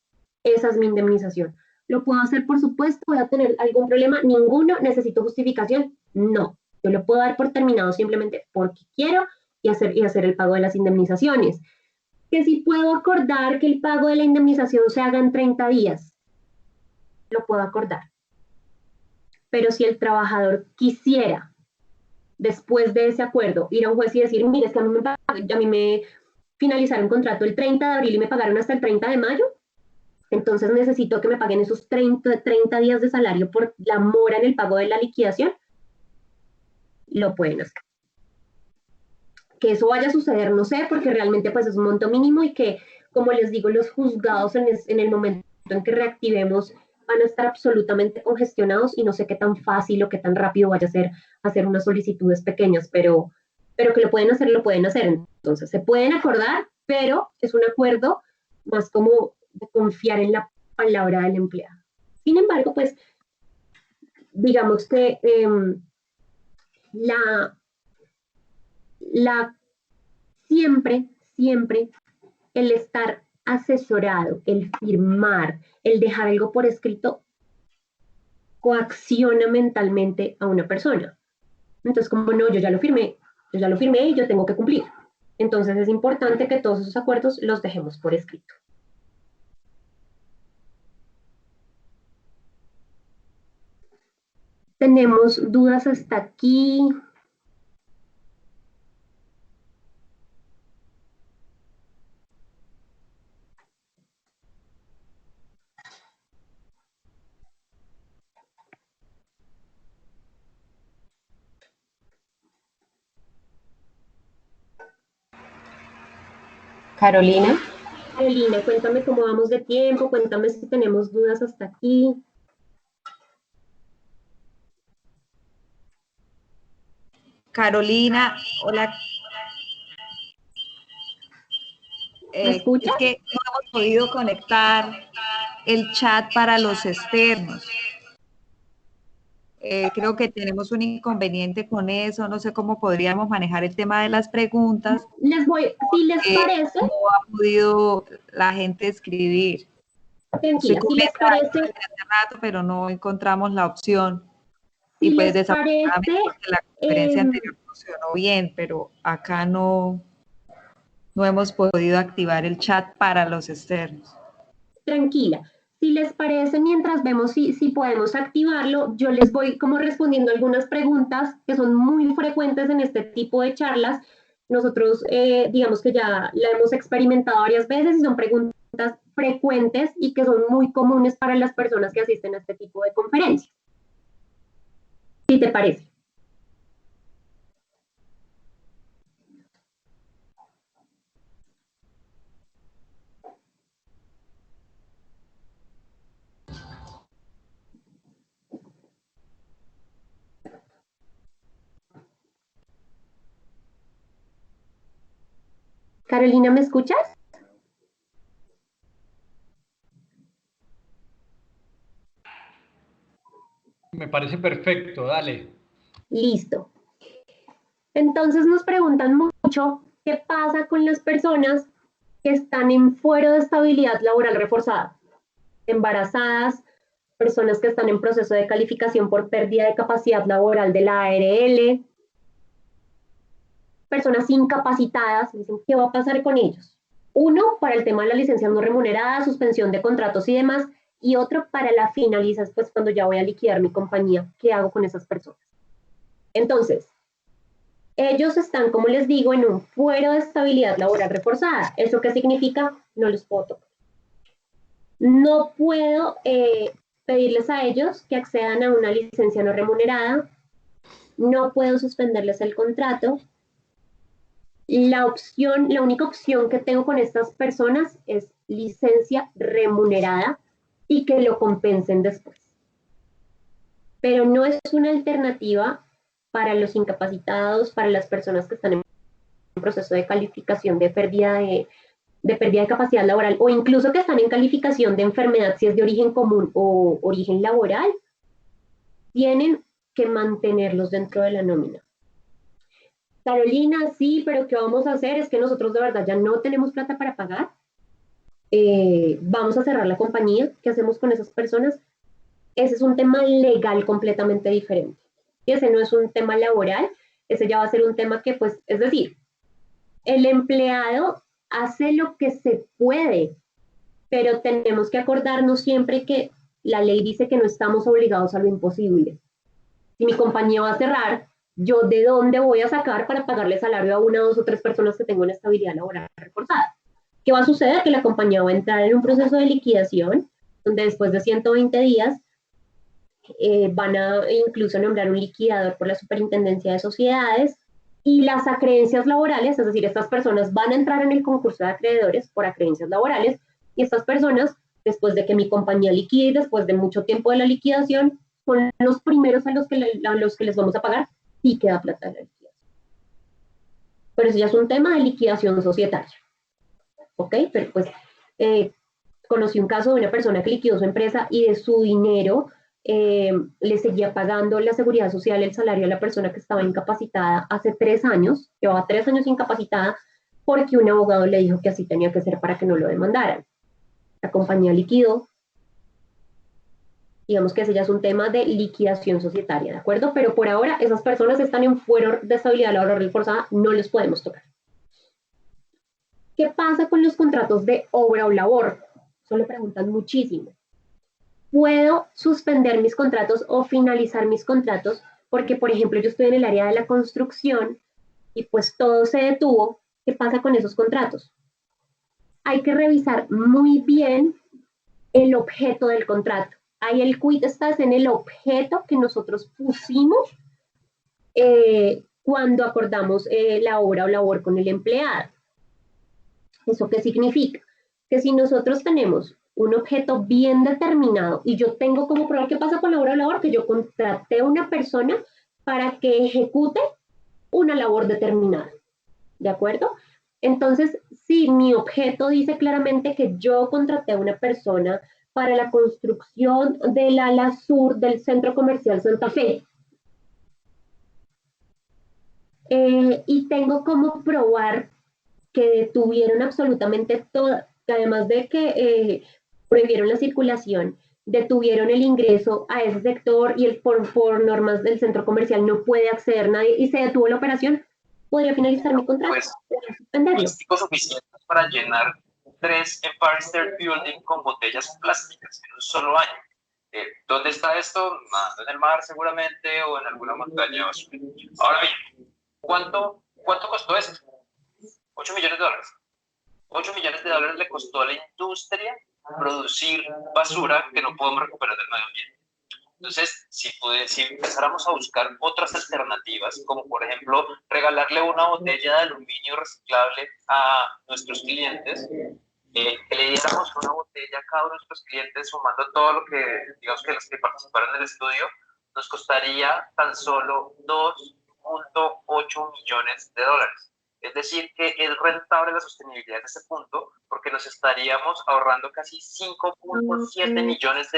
Esa es mi indemnización. ¿Lo puedo hacer, por supuesto? ¿Voy a tener algún problema? Ninguno. ¿Necesito justificación? No. Yo lo puedo dar por terminado simplemente porque quiero y hacer el pago de las indemnizaciones. Que si puedo acordar que el pago de la indemnización se haga en 30 días, lo puedo acordar. Pero si el trabajador quisiera, después de ese acuerdo, ir a un juez y decir, mire, es que a mí me finalizaron contrato el 30 de abril y me pagaron hasta el 30 de mayo, entonces necesito que me paguen esos 30 días de salario por la mora en el pago de la liquidación, lo pueden hacer. Que eso vaya a suceder, no sé, porque realmente pues es un monto mínimo y que, como les digo, los juzgados en el momento en que reactivemos van a estar absolutamente congestionados y no sé qué tan fácil o qué tan rápido vaya a ser hacer unas solicitudes pequeñas, pero que lo pueden hacer, lo pueden hacer. Entonces, se pueden acordar, pero es un acuerdo más como de confiar en la palabra del empleado. Sin embargo, pues, digamos que siempre el estar asesorado, el firmar, el dejar algo por escrito, coacciona mentalmente a una persona. Entonces, como no, yo ya lo firmé y yo tengo que cumplir. Entonces es importante que todos esos acuerdos los dejemos por escrito. ¿Tenemos dudas hasta aquí? Carolina. Carolina, cuéntame cómo vamos de tiempo, cuéntame si tenemos dudas hasta aquí. Carolina, hola. ¿Me escuchas? Es que no hemos podido conectar el chat para los externos. Creo que tenemos un inconveniente con eso, no sé cómo podríamos manejar el tema de las preguntas. Si les parece. No ha podido la gente escribir. Tranquila, si les parece. Hace rato, pero no encontramos la opción. Si y pues les desafortunadamente parece, la conferencia anterior funcionó bien, pero acá no hemos podido activar el chat para los externos. Tranquila. Si les parece, mientras vemos si podemos activarlo, yo les voy como respondiendo algunas preguntas que son muy frecuentes en este tipo de charlas. Nosotros, digamos que ya la hemos experimentado varias veces y son preguntas frecuentes y que son muy comunes para las personas que asisten a este tipo de conferencias. ¿Sí te parece? Carolina, ¿me escuchas? Me parece perfecto, dale. Listo. Entonces nos preguntan mucho qué pasa con las personas que están en fuero de estabilidad laboral reforzada, embarazadas, personas que están en proceso de calificación por pérdida de capacidad laboral de la ARL, personas incapacitadas. Dicen, ¿qué va a pasar con ellos? Uno, para el tema de la licencia no remunerada, suspensión de contratos y demás, y otro para la finalización, pues cuando ya voy a liquidar mi compañía, ¿qué hago con esas personas? Entonces, ellos están, como les digo, en un fuero de estabilidad laboral reforzada. ¿Eso qué significa? No los puedo tocar. No puedo pedirles a ellos que accedan a una licencia no remunerada. No puedo suspenderles el contrato. La única opción que tengo con estas personas es licencia remunerada y que lo compensen después. Pero no es una alternativa para los incapacitados, para las personas que están en proceso de calificación de pérdida de pérdida de capacidad laboral o incluso que están en calificación de enfermedad si es de origen común o origen laboral, tienen que mantenerlos dentro de la nómina. Carolina, sí, pero ¿qué vamos a hacer? Es que nosotros de verdad ya no tenemos plata para pagar. Vamos a cerrar la compañía. ¿Qué hacemos con esas personas? Ese es un tema legal completamente diferente. Y ese no es un tema laboral, ese ya va a ser un tema que, pues, es decir, el empleado hace lo que se puede, pero tenemos que acordarnos siempre que la ley dice que no estamos obligados a lo imposible. Si mi compañía va a cerrar, ¿yo de dónde voy a sacar para pagarle salario a una, dos o tres personas que tengo una estabilidad laboral reforzada? ¿Qué va a suceder? Que la compañía va a entrar en un proceso de liquidación, donde después de 120 días van a incluso nombrar un liquidador por la Superintendencia de Sociedades, y las acreencias laborales, es decir, estas personas van a entrar en el concurso de acreedores por acreencias laborales, y estas personas, después de que mi compañía liquide y después de mucho tiempo de la liquidación, son los primeros a los que les vamos a pagar y queda plata de la liquidación. Pero eso ya es un tema de liquidación societaria. ¿Ok? Pero pues conocí un caso de una persona que liquidó su empresa y de su dinero le seguía pagando la seguridad social, el salario a la persona que estaba incapacitada hace 3 años, llevaba 3 años incapacitada, porque un abogado le dijo que así tenía que ser para que no lo demandaran. La compañía liquidó. Digamos que ese ya es un tema de liquidación societaria, ¿de acuerdo? Pero por ahora esas personas están en fuero de estabilidad laboral reforzada, no les podemos tocar. ¿Qué pasa con los contratos de obra o labor? Eso le preguntan muchísimo. ¿Puedo suspender mis contratos o finalizar mis contratos? Porque, por ejemplo, yo estoy en el área de la construcción y pues todo se detuvo. ¿Qué pasa con esos contratos? Hay que revisar muy bien el objeto del contrato. Ahí el quid está en el objeto que nosotros pusimos cuando acordamos la obra o labor con el empleado. ¿Eso qué significa? Que si nosotros tenemos un objeto bien determinado y yo tengo como probar qué pasa con la obra o labor, que yo contraté a una persona para que ejecute una labor determinada, ¿de acuerdo? Entonces, si mi objeto dice claramente que yo contraté a una persona para la construcción del ala sur del Centro Comercial Santa Fe, y tengo como probar que detuvieron absolutamente todo, además de que prohibieron la circulación, detuvieron el ingreso a ese sector y por normas del centro comercial no puede acceder nadie y se detuvo la operación, podría finalizar mi contrato. Pues, suficientes para llenar 3 Empire State Building con botellas plásticas en un solo año. ¿Dónde está esto? En el mar seguramente o en alguna montaña. Ahora bien, ¿cuánto costó esto? $8 millones. $8 millones le costó a la industria producir basura que no podemos recuperar del medio ambiente. Entonces, si empezáramos a buscar otras alternativas, como por ejemplo regalarle una botella de aluminio reciclable a nuestros clientes, que le diéramos una botella a cada uno de nuestros clientes, sumando todo lo que, digamos que los que participaron en el estudio, nos costaría tan solo $2.8 millones. Es decir, que es rentable la sostenibilidad en ese punto, porque nos estaríamos ahorrando casi $5.7 millones,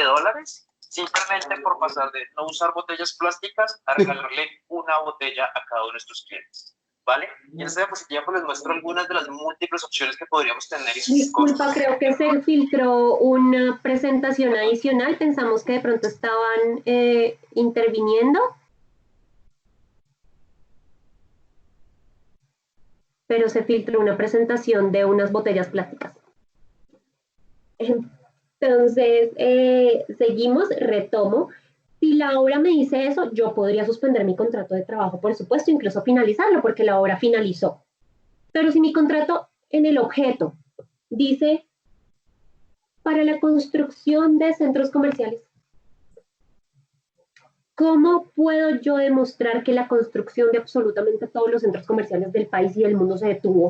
simplemente por pasar de no usar botellas plásticas a regalarle una botella a cada uno de nuestros clientes. ¿Vale? Y en esta diapositiva pues les muestro algunas de las múltiples opciones que podríamos tener. Disculpa, creo que se filtró una presentación adicional. Pensamos que de pronto estaban interviniendo. Pero se filtró una presentación de unas botellas plásticas. Entonces, seguimos, retomo. Si la obra me dice eso, yo podría suspender mi contrato de trabajo, por supuesto, incluso finalizarlo, porque la obra finalizó. Pero si mi contrato en el objeto dice para la construcción de centros comerciales, ¿cómo puedo yo demostrar que la construcción de absolutamente todos los centros comerciales del país y del mundo se detuvo?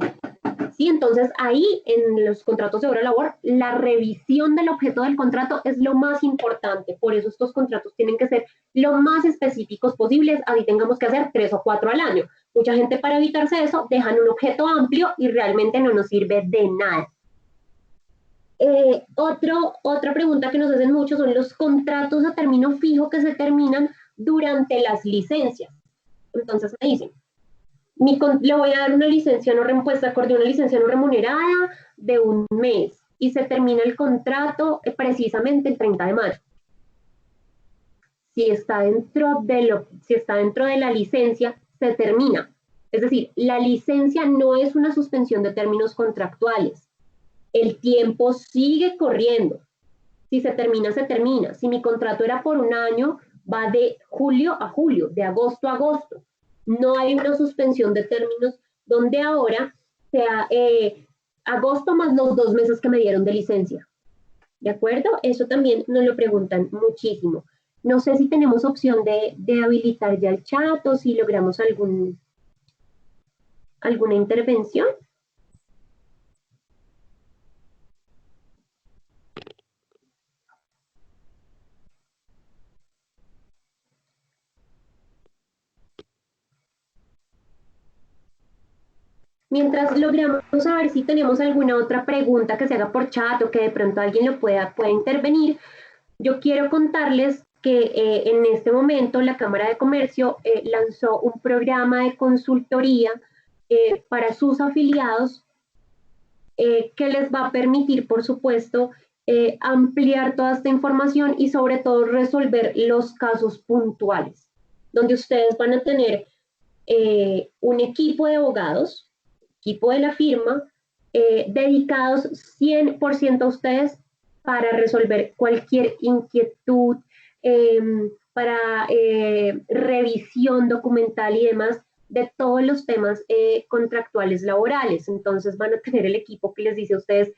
Sí, entonces ahí en los contratos de obra labor, la revisión del objeto del contrato es lo más importante. Por eso estos contratos tienen que ser lo más específicos posibles, así tengamos que hacer 3 o 4 al año. Mucha gente, para evitarse eso, dejan un objeto amplio y realmente no nos sirve de nada. Otra pregunta que nos hacen mucho son los contratos a término fijo que se terminan durante las licencias. Entonces me dicen, le voy a dar una licencia no remunerada, acorde una licencia no remunerada de un mes y se termina el contrato precisamente el 30 de mayo. Si está dentro de la licencia, se termina. Es decir, la licencia no es una suspensión de términos contractuales. El tiempo sigue corriendo. Si se termina, se termina. Si mi contrato era por un año, va de julio a julio, de agosto a agosto. No hay una suspensión de términos donde ahora sea agosto más los 2 meses que me dieron de licencia. ¿De acuerdo? Eso también nos lo preguntan muchísimo. No sé si tenemos opción de habilitar ya el chat o si logramos alguna intervención. Mientras logramos saber si tenemos alguna otra pregunta que se haga por chat o que de pronto alguien lo pueda intervenir, yo quiero contarles que en este momento la Cámara de Comercio lanzó un programa de consultoría para sus afiliados que les va a permitir, por supuesto, ampliar toda esta información y sobre todo resolver los casos puntuales, donde ustedes van a tener un equipo de abogados, equipo de la firma, dedicados 100% a ustedes para resolver cualquier inquietud, para revisión documental y demás de todos los temas contractuales laborales. Entonces van a tener el equipo que les dice a ustedes,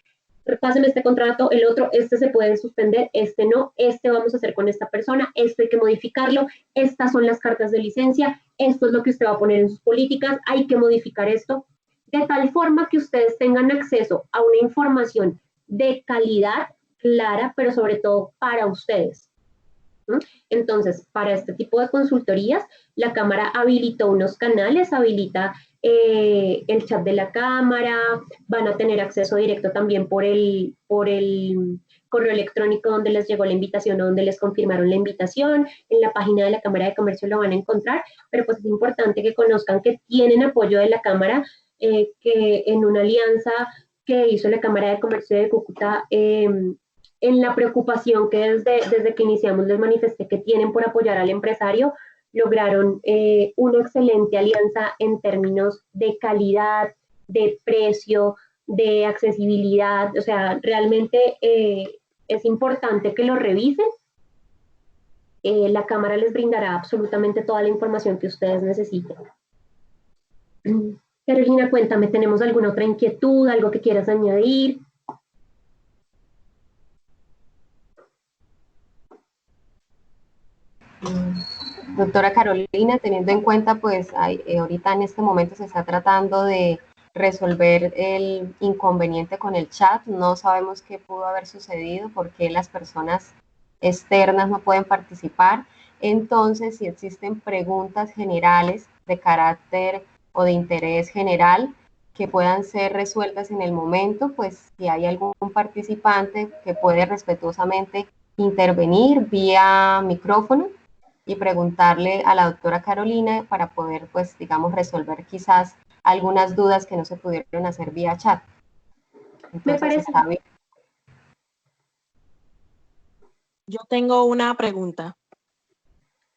repásenme este contrato, el otro, este se puede suspender, este no, este vamos a hacer con esta persona, esto hay que modificarlo, estas son las cartas de licencia, esto es lo que usted va a poner en sus políticas, hay que modificar esto, de tal forma que ustedes tengan acceso a una información de calidad, clara, pero sobre todo para ustedes. Entonces, para este tipo de consultorías, la Cámara habilitó unos canales, habilita el chat de la Cámara, van a tener acceso directo también por el correo electrónico donde les llegó la invitación o donde les confirmaron la invitación, en la página de la Cámara de Comercio lo van a encontrar, pero pues es importante que conozcan que tienen apoyo de la Cámara, que en una alianza que hizo la Cámara de Comercio de Cúcuta, en la preocupación que desde que iniciamos les manifesté que tienen por apoyar al empresario, lograron una excelente alianza en términos de calidad, de precio, de accesibilidad. O sea, realmente es importante que lo revisen. La Cámara les brindará absolutamente toda la información que ustedes necesiten. Carolina, cuéntame, ¿tenemos alguna otra inquietud, algo que quieras añadir? Doctora Carolina, teniendo en cuenta, pues ahorita en este momento se está tratando de resolver el inconveniente con el chat, no sabemos qué pudo haber sucedido, por qué las personas externas no pueden participar, entonces si existen preguntas generales de carácter o de interés general que puedan ser resueltas en el momento, pues si hay algún participante que puede respetuosamente intervenir vía micrófono y preguntarle a la doctora Carolina para poder, pues, digamos, resolver quizás algunas dudas que no se pudieron hacer vía chat. Entonces, me parece. Está bien. Yo tengo una pregunta.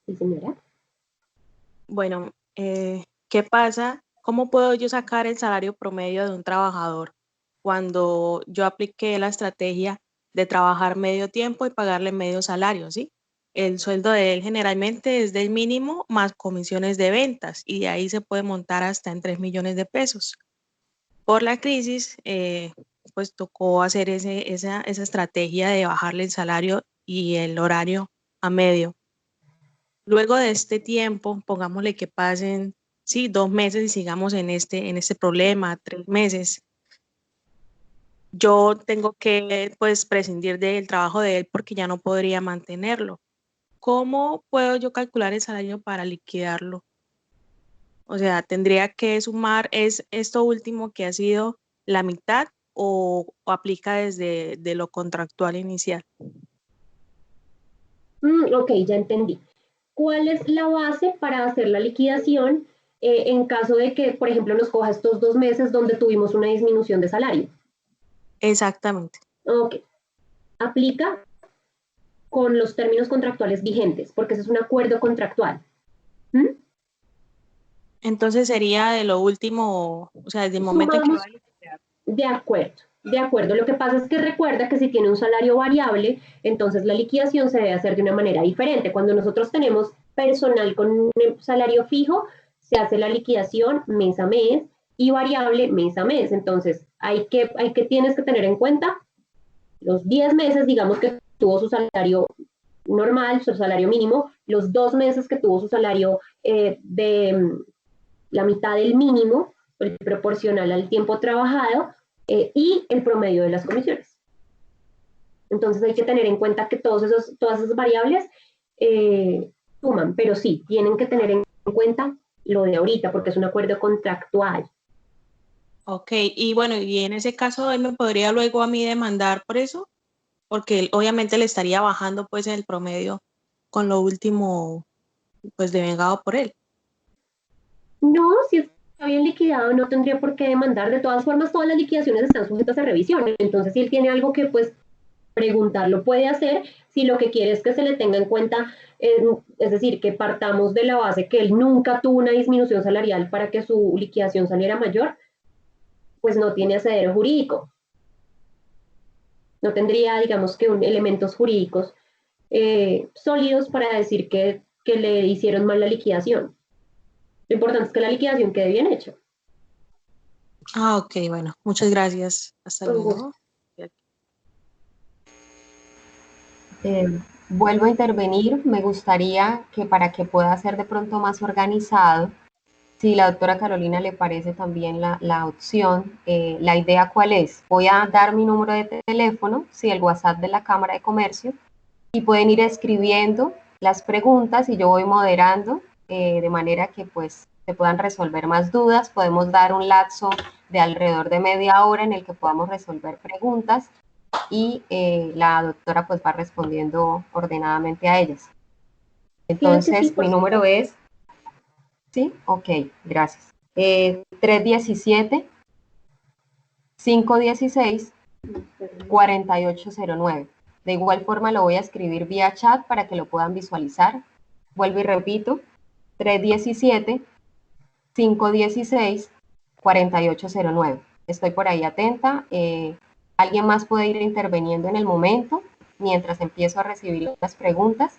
Sí, señora. Bueno, ¿qué pasa? ¿Cómo puedo yo sacar el salario promedio de un trabajador cuando yo apliqué la estrategia de trabajar medio tiempo y pagarle medio salario, ¿sí? El sueldo de él generalmente es del mínimo más comisiones de ventas y de ahí se puede montar hasta en 3 millones de pesos. Por la crisis, pues tocó hacer esa estrategia de bajarle el salario y el horario a medio. Luego de este tiempo, pongámosle que pasen, sí, 2 meses y sigamos en este problema, 3 meses. Yo tengo que, pues, prescindir del trabajo de él porque ya no podría mantenerlo. ¿Cómo puedo yo calcular el salario para liquidarlo? O sea, tendría que sumar esto último que ha sido la mitad o aplica desde de lo contractual inicial? Ok, ya entendí. ¿Cuál es la base para hacer la liquidación en caso de que, por ejemplo, nos coja estos 2 meses donde tuvimos una disminución de salario? Exactamente. Ok, aplica con los términos contractuales vigentes, porque ese es un acuerdo contractual. Entonces sería de lo último, o sea, desde el momento en que Sumamos, va a liquidar. de acuerdo, de acuerdo. Lo que pasa es que recuerda que si tiene un salario variable, entonces la liquidación se debe hacer de una manera diferente. Cuando nosotros tenemos personal con un salario fijo, se hace la liquidación mes a mes y variable mes a mes. Entonces, tienes que tener en cuenta los 10 meses, digamos, que tuvo su salario normal, su salario mínimo, los 2 meses que tuvo su salario de la mitad del mínimo, proporcional al tiempo trabajado, y el promedio de las comisiones. Entonces hay que tener en cuenta que todas esas variables suman, pero sí, tienen que tener en cuenta lo de ahorita, porque es un acuerdo contractual. Ok, y bueno, y en ese caso él me podría luego a mí demandar por eso, porque él obviamente le estaría bajando pues el promedio con lo último pues devengado por él. No, si está bien liquidado no tendría por qué demandar. De todas formas, todas las liquidaciones están sujetas a revisión. Entonces, si él tiene algo que pues preguntar, lo puede hacer. Si lo que quiere es que se le tenga en cuenta, es decir, que partamos de la base que él nunca tuvo una disminución salarial para que su liquidación saliera mayor, pues no tiene asidero jurídico. No tendría, digamos, que elementos jurídicos sólidos para decir que le hicieron mal la liquidación. Lo importante es que la liquidación quede bien hecha. Ah, ok, bueno, muchas gracias. Hasta luego. Vuelvo a intervenir. Me gustaría que para que pueda ser de pronto más organizado, si la doctora Carolina le parece también la opción, la idea cuál es. Voy a dar mi número de teléfono, el WhatsApp de la Cámara de Comercio, y pueden ir escribiendo las preguntas y yo voy moderando de manera que pues se puedan resolver más dudas. Podemos dar un lapso de alrededor de media hora en el que podamos resolver preguntas y la doctora pues va respondiendo ordenadamente a ellas. Entonces, sí, mi número es... ¿Sí? Ok, gracias. 317-516-4809. De igual forma lo voy a escribir vía chat para que lo puedan visualizar. Vuelvo y repito, 317-516-4809. Estoy por ahí atenta. ¿Alguien más puede ir interviniendo en el momento mientras empiezo a recibir las preguntas?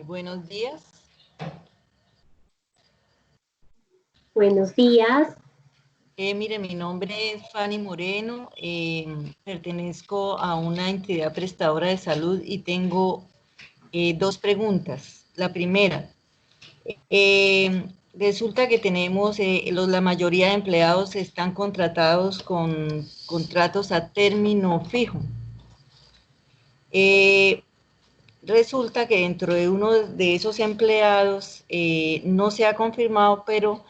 Buenos días. Buenos días. Mire, mi nombre es Fanny Moreno, pertenezco a una entidad prestadora de salud y tengo 2 preguntas. La primera, resulta que tenemos, la mayoría de empleados están contratados con contratos a término fijo. Resulta que dentro de uno de esos empleados no se ha confirmado, pero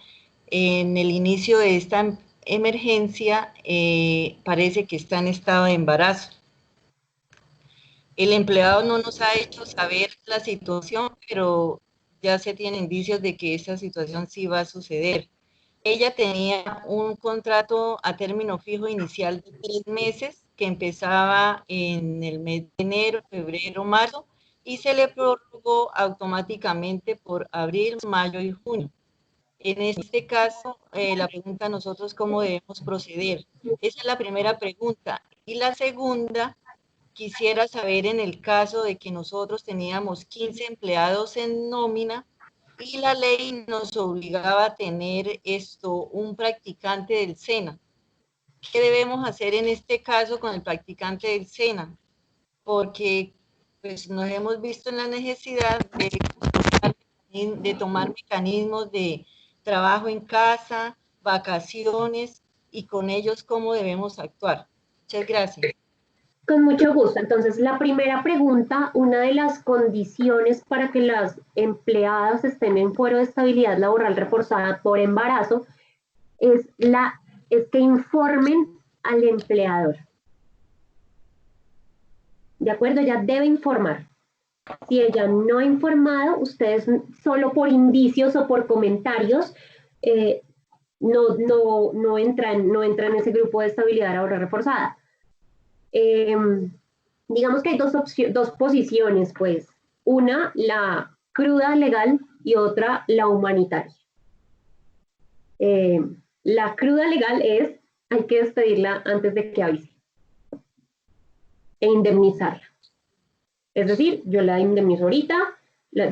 en el inicio de esta emergencia parece que está en estado de embarazo. El empleado no nos ha hecho saber la situación, pero ya se tienen indicios de que esa situación sí va a suceder. Ella tenía un contrato a término fijo inicial de 3 meses que empezaba en el mes de enero, febrero, marzo y se le prorrogó automáticamente por abril, mayo y junio. En este caso, la pregunta a nosotros cómo debemos proceder. Esa es la primera pregunta. Y la segunda, quisiera saber en el caso de que nosotros teníamos 15 empleados en nómina y la ley nos obligaba a tener un practicante del SENA. ¿Qué debemos hacer en este caso con el practicante del SENA? Porque pues, nos hemos visto en la necesidad de tomar mecanismos de trabajo en casa, vacaciones, y con ellos cómo debemos actuar. Muchas gracias. Con mucho gusto. Entonces, la primera pregunta, una de las condiciones para que las empleadas estén en fuero de estabilidad laboral reforzada por embarazo es que informen al empleador. ¿De acuerdo? Ella debe informar. Si ella no ha informado, ustedes solo por indicios o por comentarios no entran en ese grupo de estabilidad laboral reforzada. Digamos que hay dos posiciones, pues. Una, la cruda legal, y otra, la humanitaria. La cruda legal hay que despedirla antes de que avise e indemnizarla. Es decir, yo la indemnizo ahorita,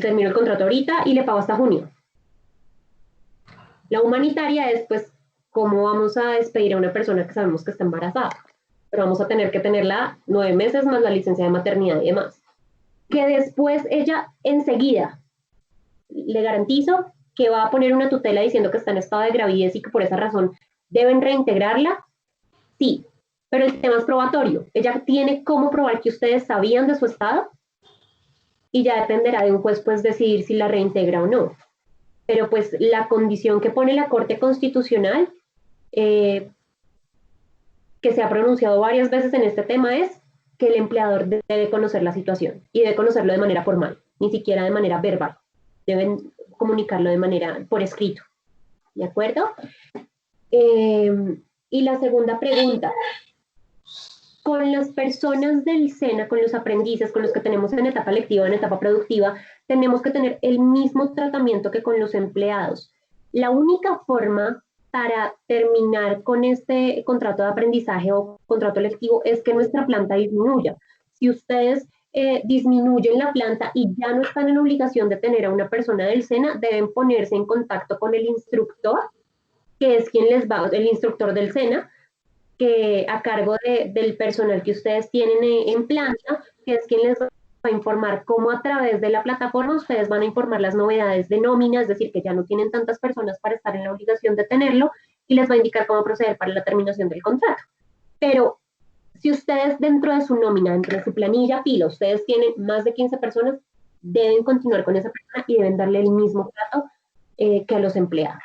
termino el contrato ahorita y le pago hasta junio. La humanitaria es, pues, cómo vamos a despedir a una persona que sabemos que está embarazada, pero vamos a tener que tenerla 9 meses más la licencia de maternidad y demás. Que después ella enseguida, le garantizo que va a poner una tutela diciendo que está en estado de gravidez y que por esa razón deben reintegrarla, sí, pero el tema es probatorio. Ella tiene cómo probar que ustedes sabían de su estado y ya dependerá de un juez pues decidir si la reintegra o no. Pero pues la condición que pone la Corte Constitucional, que se ha pronunciado varias veces en este tema, es que el empleador debe conocer la situación y debe conocerlo de manera formal, ni siquiera de manera verbal. Deben comunicarlo de manera por escrito. ¿De acuerdo? Y la segunda pregunta. Con las personas del SENA, con los aprendices, con los que tenemos en etapa lectiva, en etapa productiva, tenemos que tener el mismo tratamiento que con los empleados. La única forma para terminar con este contrato de aprendizaje o contrato lectivo es que nuestra planta disminuya. Si ustedes disminuyen la planta y ya no están en obligación de tener a una persona del SENA, deben ponerse en contacto con el instructor, que es quien les va, el instructor del SENA, que a cargo del personal que ustedes tienen en planta, que es quien les va a informar cómo a través de la plataforma ustedes van a informar las novedades de nómina, es decir, que ya no tienen tantas personas para estar en la obligación de tenerlo, y les va a indicar cómo proceder para la terminación del contrato. Pero si ustedes dentro de su nómina, dentro de su planilla pila, ustedes tienen más de 15 personas, deben continuar con esa persona y deben darle el mismo trato que a los empleados.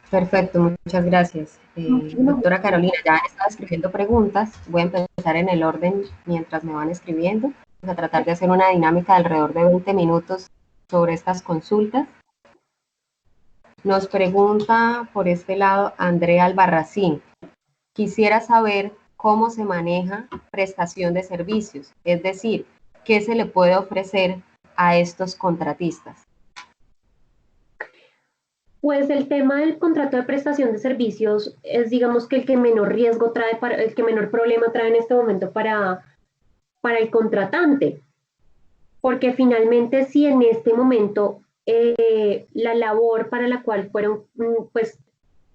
Perfecto, muchas gracias. Doctora Carolina, ya han estado escribiendo preguntas. Voy a empezar en el orden mientras me van escribiendo. Vamos a tratar de hacer una dinámica de alrededor de 20 minutos sobre estas consultas. Nos pregunta por este lado Andrea Albarracín. Quisiera saber cómo se maneja prestación de servicios, es decir, qué se le puede ofrecer a estos contratistas. Pues el tema del contrato de prestación de servicios es, digamos, que el que menor riesgo trae, el que menor problema trae en este momento para el contratante. Porque finalmente, si en este momento la labor para la cual fueron, pues,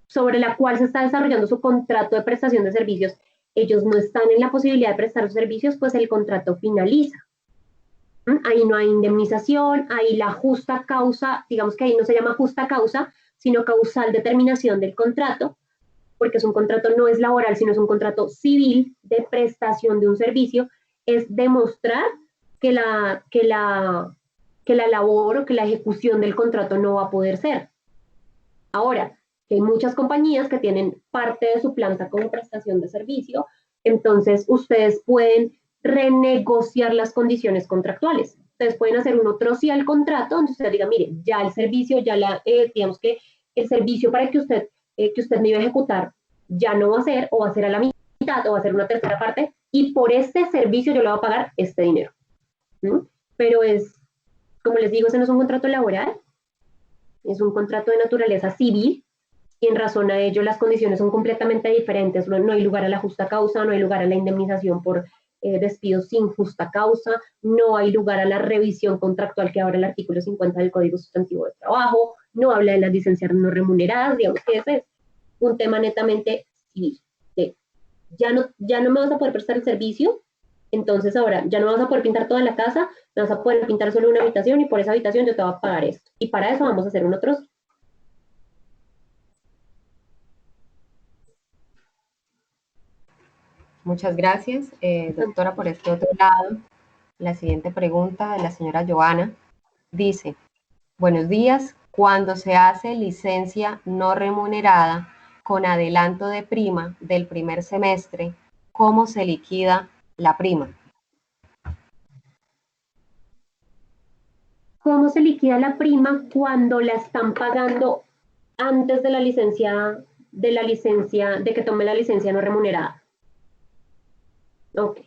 sobre la cual se está desarrollando su contrato de prestación de servicios, ellos no están en la posibilidad de prestar sus servicios, pues el contrato finaliza. Ahí no hay indemnización, ahí la justa causa, digamos que ahí no se llama justa causa, sino causal de terminación del contrato, porque es un contrato no es laboral, sino es un contrato civil de prestación de un servicio, es demostrar que la labor o que la ejecución del contrato no va a poder ser. Ahora, hay muchas compañías que tienen parte de su planta como prestación de servicio, entonces ustedes pueden renegociar las condiciones contractuales. Ustedes pueden hacer un otro sí al contrato, donde usted diga, mire, ya el servicio, digamos que el servicio para que usted me iba a ejecutar ya no va a ser, o va a ser a la mitad, o va a ser una tercera parte, y por este servicio yo le voy a pagar este dinero. Pero como les digo, ese no es un contrato laboral, es un contrato de naturaleza civil, y en razón a ello las condiciones son completamente diferentes. No hay lugar a la justa causa, no hay lugar a la indemnización por despidos sin justa causa, no hay lugar a la revisión contractual que abre el artículo 50 del Código Sustantivo de Trabajo, no habla de las licencias no remuneradas, digamos que ese es un tema netamente civil. Ya no me vas a poder prestar el servicio, entonces ahora ya no vas a poder pintar toda la casa, me vas a poder pintar solo una habitación y por esa habitación yo te voy a pagar esto. Y para eso vamos a hacer un otro. Muchas gracias, doctora, por este otro lado. La siguiente pregunta de la señora Joana dice, buenos días, cuando se hace licencia no remunerada con adelanto de prima del primer semestre, ¿cómo se liquida la prima? ¿Cómo se liquida la prima cuando la están pagando antes de de que tome la licencia no remunerada? Ok.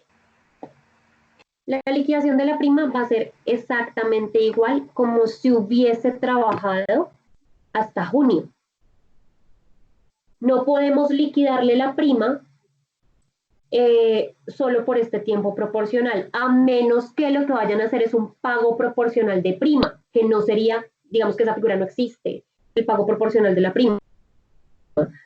La liquidación de la prima va a ser exactamente igual como si hubiese trabajado hasta junio. No podemos liquidarle la prima solo por este tiempo proporcional, a menos que lo que vayan a hacer es un pago proporcional de prima, que no sería, digamos que esa figura no existe, el pago proporcional de la prima,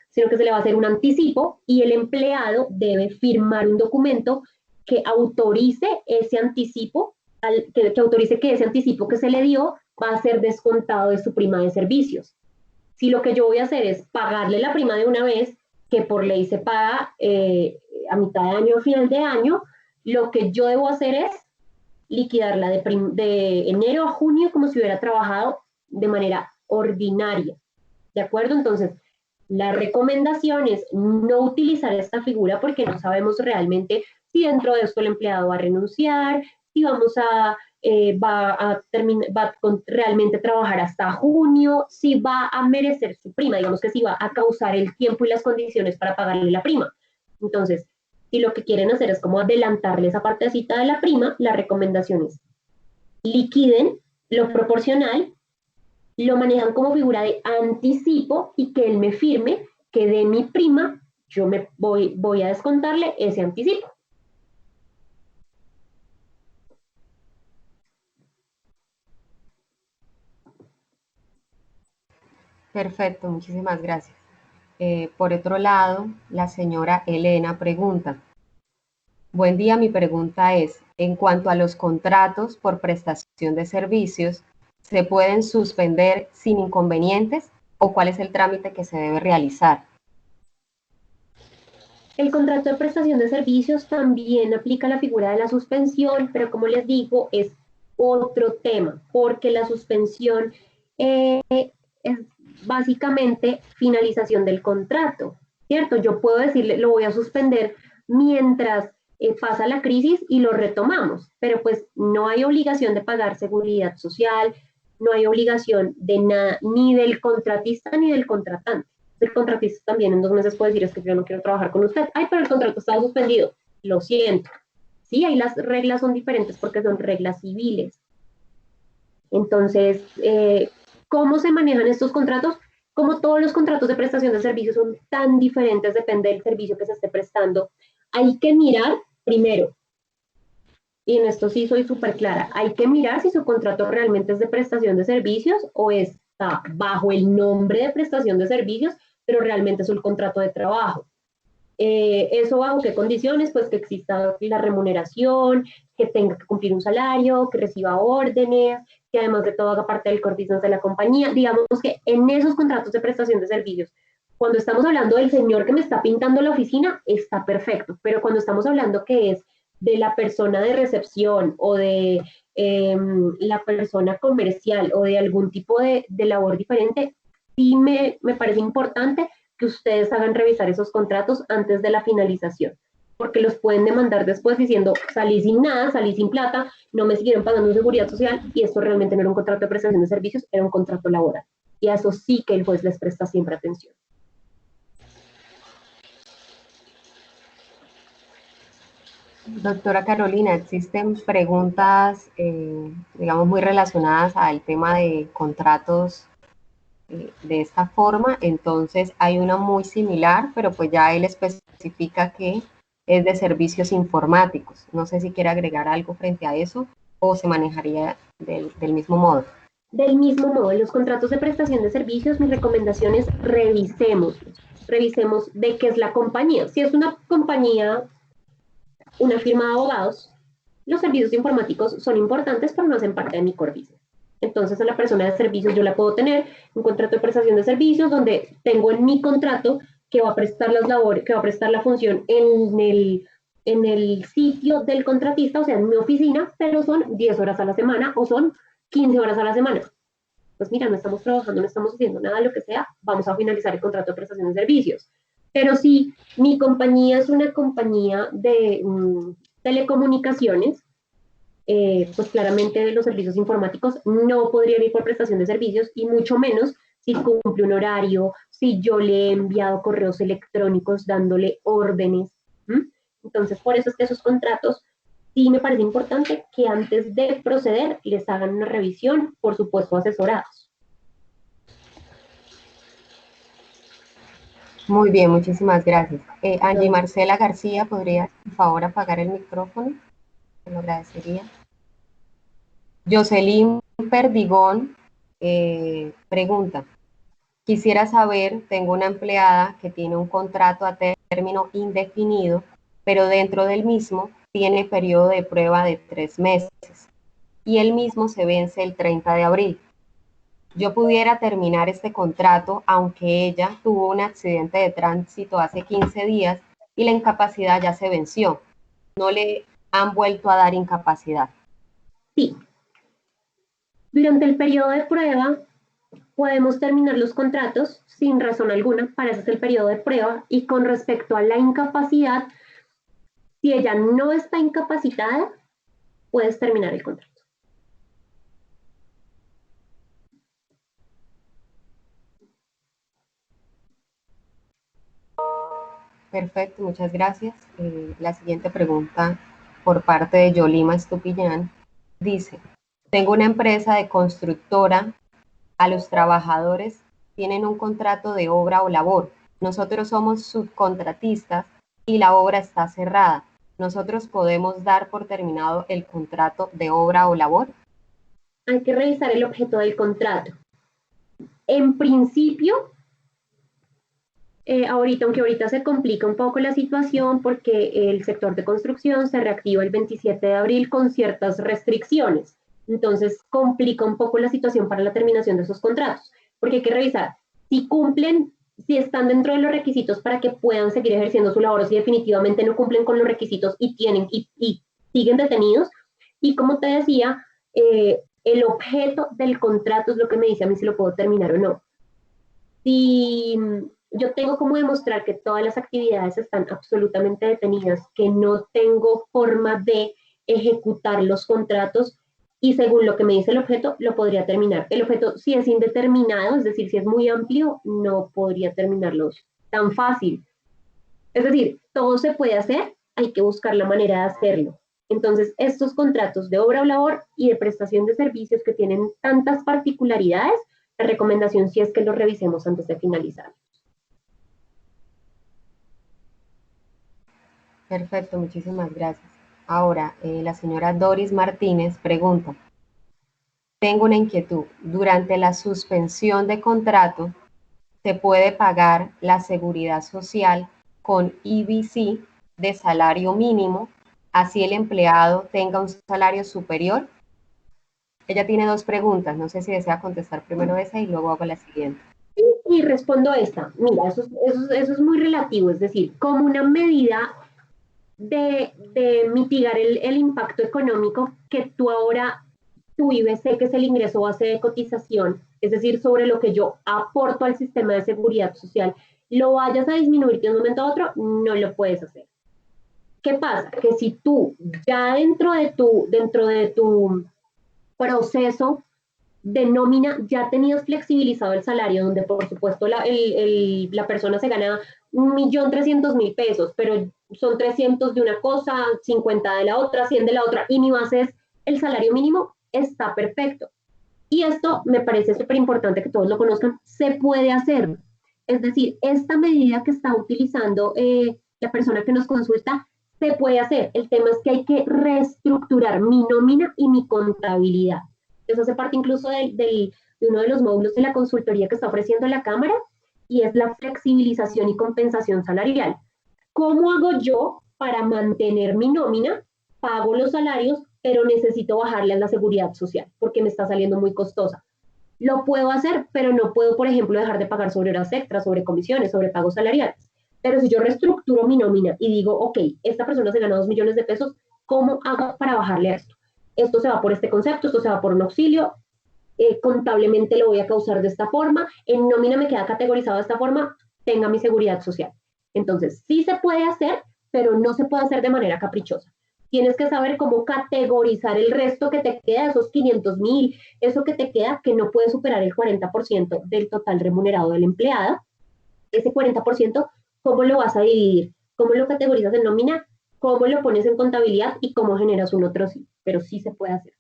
sino que se le va a hacer un anticipo y el empleado debe firmar un documento que autorice ese anticipo, que autorice que ese anticipo que se le dio va a ser descontado de su prima de servicios. Si lo que yo voy a hacer es pagarle la prima de una vez, que por ley se paga a mitad de año o final de año, lo que yo debo hacer es liquidarla de enero a junio como si hubiera trabajado de manera ordinaria. ¿De acuerdo? Entonces, la recomendación es no utilizar esta figura porque no sabemos realmente si dentro de esto el empleado va a renunciar, si va a realmente trabajar hasta junio, si va a merecer su prima, digamos que si va a causar el tiempo y las condiciones para pagarle la prima. Entonces, si lo que quieren hacer es como adelantarle esa partecita de la prima, la recomendación es liquiden lo proporcional, lo manejan como figura de anticipo y que él me firme que de mi prima yo voy a descontarle ese anticipo. Perfecto, muchísimas gracias. Por otro lado, la señora Elena pregunta, buen día, mi pregunta es, en cuanto a los contratos por prestación de servicios, ¿se pueden suspender sin inconvenientes o cuál es el trámite que se debe realizar? El contrato de prestación de servicios también aplica la figura de la suspensión, pero como les digo, es otro tema, porque la suspensión es básicamente finalización del contrato, ¿cierto? Yo puedo decirle, lo voy a suspender mientras pasa la crisis y lo retomamos, pero pues no hay obligación de pagar seguridad social, no hay obligación de nada, ni del contratista ni del contratante. El contratista también en 2 meses puede decir, es que yo no quiero trabajar con usted. Ay, pero el contrato está suspendido. Lo siento. Sí, ahí las reglas son diferentes porque son reglas civiles. Entonces, ¿cómo se manejan estos contratos? Como todos los contratos de prestación de servicios son tan diferentes, depende del servicio que se esté prestando. Hay que mirar primero, y en esto sí soy súper clara, hay que mirar si su contrato realmente es de prestación de servicios o está bajo el nombre de prestación de servicios, pero realmente es un contrato de trabajo. ¿Eso bajo qué condiciones? Pues que exista la remuneración, que tenga que cumplir un salario, que reciba órdenes, que además de todo haga parte del core business de la compañía. Digamos que en esos contratos de prestación de servicios, cuando estamos hablando del señor que me está pintando la oficina, está perfecto, pero cuando estamos hablando que es de la persona de recepción o de la persona comercial o de algún tipo de labor diferente, sí me parece importante que ustedes hagan revisar esos contratos antes de la finalización, porque los pueden demandar después diciendo, salí sin nada, salí sin plata, no me siguieron pagando seguridad social, y esto realmente no era un contrato de prestación de servicios, era un contrato laboral. Y a eso sí que el juez les presta siempre atención. Doctora Carolina, existen preguntas, digamos, muy relacionadas al tema de contratos de esta forma, entonces hay una muy similar, pero pues ya él especifica que es de servicios informáticos. No sé si quiere agregar algo frente a eso o se manejaría del mismo modo. Del mismo modo, los contratos de prestación de servicios, mi recomendación es revisemos de qué es la compañía. Si es una compañía, una firma de abogados, los servicios informáticos son importantes, pero no hacen parte de mi core business. Entonces, a la persona de servicios yo la puedo tener un contrato de prestación de servicios donde tengo en mi contrato que va a prestar las labores, que va a prestar la función en el sitio del contratista, o sea, en mi oficina, pero son 10 horas a la semana o son 15 horas a la semana. Pues mira, no estamos trabajando, no estamos haciendo nada, lo que sea, vamos a finalizar el contrato de prestación de servicios. Pero si mi compañía es una compañía de telecomunicaciones, pues claramente los servicios informáticos no podrían ir por prestación de servicios y mucho menos si cumple un horario, si yo le he enviado correos electrónicos dándole órdenes. Entonces, por eso es que esos contratos sí me parece importante que antes de proceder les hagan una revisión, por supuesto asesorados. Muy bien, muchísimas gracias. Angie Marcela García, ¿podría por favor apagar el micrófono? Te lo agradecería. Jocelyn Perdigón pregunta, quisiera saber, tengo una empleada que tiene un contrato a término indefinido, pero dentro del mismo tiene periodo de prueba de 3 meses y el mismo se vence el 30 de abril. Yo pudiera terminar este contrato aunque ella tuvo un accidente de tránsito hace 15 días y la incapacidad ya se venció. No le han vuelto a dar incapacidad. Sí. Durante el periodo de prueba podemos terminar los contratos sin razón alguna, para eso es el periodo de prueba, y con respecto a la incapacidad, si ella no está incapacitada, puedes terminar el contrato. Perfecto, muchas gracias. La siguiente pregunta por parte de Yolima Estupillán dice, tengo una empresa de constructora, a los trabajadores tienen un contrato de obra o labor. Nosotros somos subcontratistas y la obra está cerrada. ¿Nosotros podemos dar por terminado el contrato de obra o labor? Hay que revisar el objeto del contrato. En principio, aunque ahorita se complica un poco la situación porque el sector de construcción se reactiva el 27 de abril con ciertas restricciones. Entonces, complica un poco la situación para la terminación de esos contratos, porque hay que revisar si cumplen, si están dentro de los requisitos para que puedan seguir ejerciendo su labor, o si definitivamente no cumplen con los requisitos y siguen detenidos. Y como te decía, el objeto del contrato es lo que me dice a mí si lo puedo terminar o no. Si yo tengo como demostrar que todas las actividades están absolutamente detenidas, que no tengo forma de ejecutar los contratos, y según lo que me dice el objeto, lo podría terminar. El objeto, si es indeterminado, es decir, si es muy amplio, no podría terminarlo tan fácil. Es decir, todo se puede hacer, hay que buscar la manera de hacerlo. Entonces, estos contratos de obra o labor y de prestación de servicios que tienen tantas particularidades, la recomendación sí es que los revisemos antes de finalizar. Perfecto, muchísimas gracias. Ahora, la señora Doris Martínez pregunta, tengo una inquietud, durante la suspensión de contrato, ¿se puede pagar la seguridad social con IBC de salario mínimo, así el empleado tenga un salario superior? Ella tiene 2 preguntas, no sé si desea contestar primero esa y luego hago la siguiente. Y respondo esta. Mira, eso es muy relativo, es decir, como una medida de mitigar el impacto económico que tú ahora, tu IBC, que es el ingreso base de cotización, es decir, sobre lo que yo aporto al sistema de seguridad social, lo vayas a disminuir de un momento a otro, no lo puedes hacer. ¿Qué pasa? Que si tú ya dentro de tu proceso de nómina ya tenías flexibilizado el salario, donde por supuesto la persona se gana 1.300.000 pesos, pero son 300 de una cosa, 50 de la otra, 100 de la otra, y mi base es el salario mínimo, está perfecto. Y esto me parece súper importante que todos lo conozcan, se puede hacer. Es decir, esta medida que está utilizando la persona que nos consulta, se puede hacer. El tema es que hay que reestructurar mi nómina y mi contabilidad. Eso hace parte incluso de uno de los módulos de la consultoría que está ofreciendo la Cámara, y es la flexibilización y compensación salarial. ¿Cómo hago yo para mantener mi nómina? Pago los salarios, pero necesito bajarle a la seguridad social porque me está saliendo muy costosa. Lo puedo hacer, pero no puedo, por ejemplo, dejar de pagar sobre horas extras, sobre comisiones, sobre pagos salariales. Pero si yo reestructuro mi nómina y digo, ok, esta persona se gana 2 millones de pesos, ¿cómo hago para bajarle a esto? Esto se va por este concepto, esto se va por un auxilio, contablemente lo voy a causar de esta forma, en nómina me queda categorizado de esta forma, tenga mi seguridad social. Entonces, sí se puede hacer, pero no se puede hacer de manera caprichosa. Tienes que saber cómo categorizar el resto que te queda, esos 500.000, eso que te queda, que no puede superar el 40% del total remunerado del empleado. Ese 40%, ¿cómo lo vas a dividir? ¿Cómo lo categorizas en nómina? ¿Cómo lo pones en contabilidad? Y cómo generas un otro sí, pero sí se puede hacer.